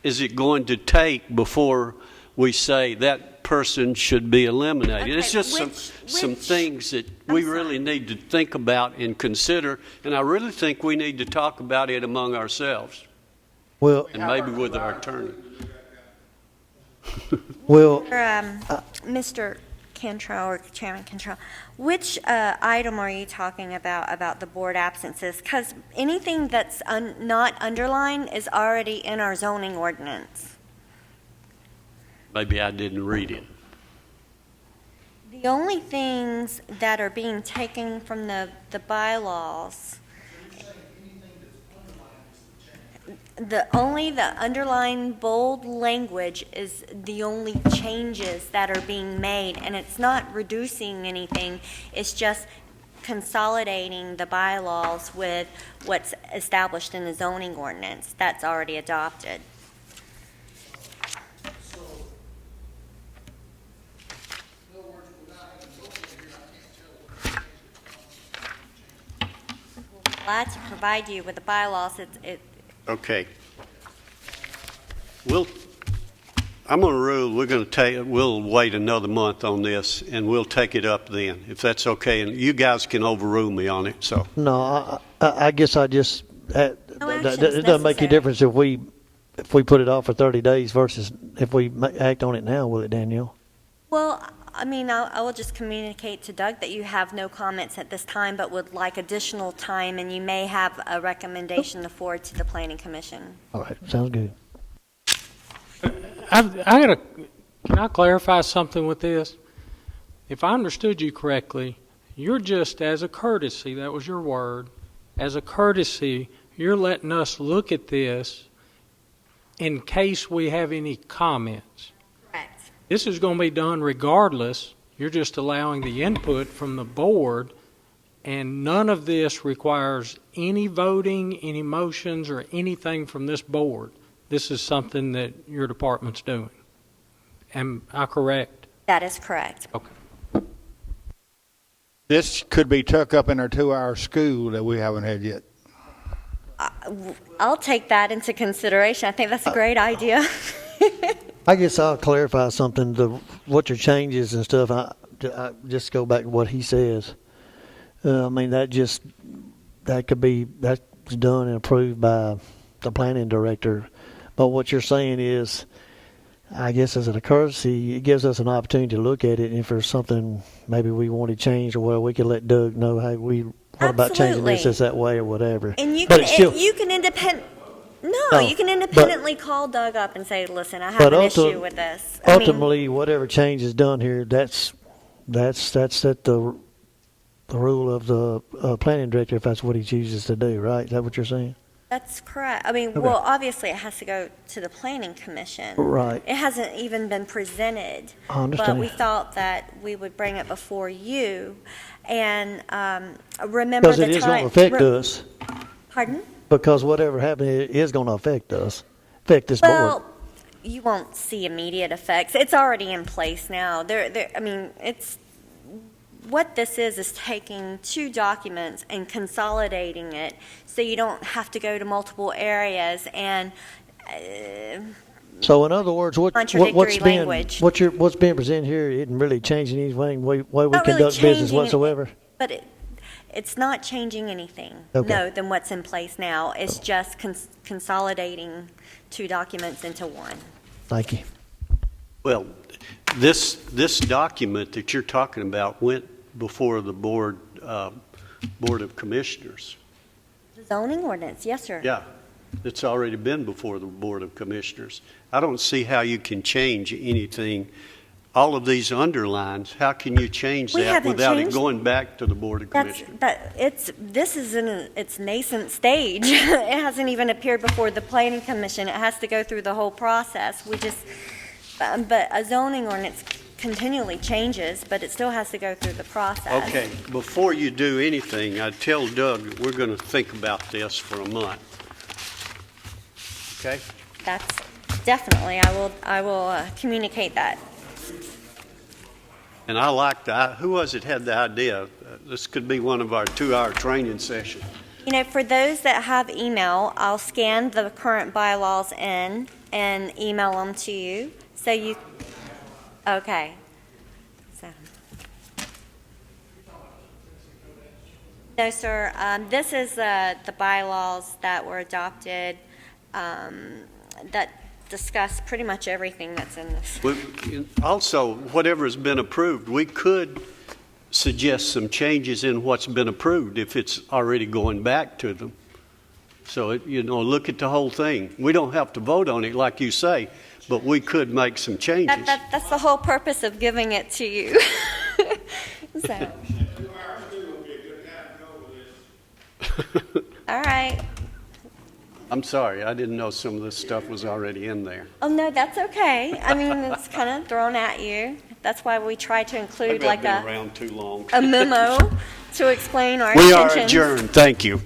is it going to take before we say that person should be eliminated? Okay, it's just some things that we really need to think about and consider, and I really think we need to talk about it among ourselves. Well, and maybe with our attorney. well, Mr. Cantrell, or Chairman Cantrell, which item are you talking about the board absences? Because anything that's not underlined is already in our zoning ordinance. Maybe I didn't read it. The only things that are being taken from the bylaws. You're saying anything the underlined bold language is the only changes that are being made, and it's not reducing anything. It's just consolidating the bylaws with what's established in the zoning ordinance that's already adopted. Glad to provide you with the bylaws. Okay. I'm going to rule we'll wait another month on this, and we'll take it up then, if that's okay. And you guys can overrule me on it, so. No, I guess I just, it doesn't make any necessary. difference if we put it off for 30 days versus if we act on it now, will it, Danielle? Well, I mean, I will just communicate to Doug that you have no comments at this time, but would like additional time, and you may have a recommendation to forward to the Planning Commission. All right, sounds good. Can I clarify something with this? If I understood you correctly, you're just, as a courtesy, that was your word, as a courtesy, you're letting us look at this in case we have any comments. Correct. This is going to be done regardless. You're just allowing the input from the board, and none of this requires any voting, any motions, or anything from this board. This is something that your department's doing. Am I correct? That is correct. Okay. This could be tucked up in our 2-hour school that we haven't had yet. I'll take that into consideration. I think that's a great idea. I guess I'll clarify something. What your changes and stuff, I just go back to what he says. I mean, that's done and approved by the planning director. But what you're saying is, I guess as a courtesy, it gives us an opportunity to look at it. And if there's something maybe we want to change, or well, we can let Doug know, hey, what about changing this that way or whatever. And you But can, it's still, you can you can independently call Doug up and say, listen, I have But an issue with this. ultimately, whatever change is done here, that's at the rule of the planning director if that's what he chooses to do, right? Is that what you're saying? That's correct. I mean, Okay. well, obviously it has to go to the Planning Commission. Right. It hasn't even been presented. I understand. But we thought that we would bring it before you and remember Because the it is going time. to affect us. Pardon? Because whatever happens, it is going to affect us, affect this Well, board. you won't see immediate effects. It's already in place now. I mean, what this is taking two documents and consolidating it so you don't have to go to multiple areas and So in other words, what's contradictory being language. what's being presented here isn't really changing anything way we Not really conduct business changing it, whatsoever. But it's not changing anything, Okay. no, than what's in place now. It's just consolidating two documents into one. Thank you. Well, this document that you're talking about went before the Board of Commissioners. The zoning ordinance, yes, sir. Yeah, it's already been before the Board of Commissioners. I don't see how you can change anything. All of these underlines, how can you change We that haven't without it changed- going back to the Board of Commissioners? This is in its nascent stage. It hasn't even appeared before the Planning Commission. It has to go through the whole process. But a zoning ordinance continually changes, but it still has to go through the process. Okay, before you do anything, I tell Doug that we're going to think about this for a month. Okay? That's definitely, I will communicate that. And I like who was it had the idea? This could be one of our 2-hour training sessions. You know, for those that have email, I'll scan the current bylaws in and email them to you. So you, okay. So. No, sir. This is the bylaws that were adopted that discuss pretty much everything that's in this. Also, whatever has been approved, we could suggest some changes in what's been approved if it's already going back to them. So, look at the whole thing. We don't have to vote on it like you say, but we could make some changes. That's the whole purpose of giving it to you. So. All right. I'm sorry, I didn't know some of this stuff was already in there. Oh, no, that's okay. I mean, it's kind of thrown at you. That's why we try to include Maybe I've like been a around too long. memo to explain our We are intentions. adjourned. Thank you.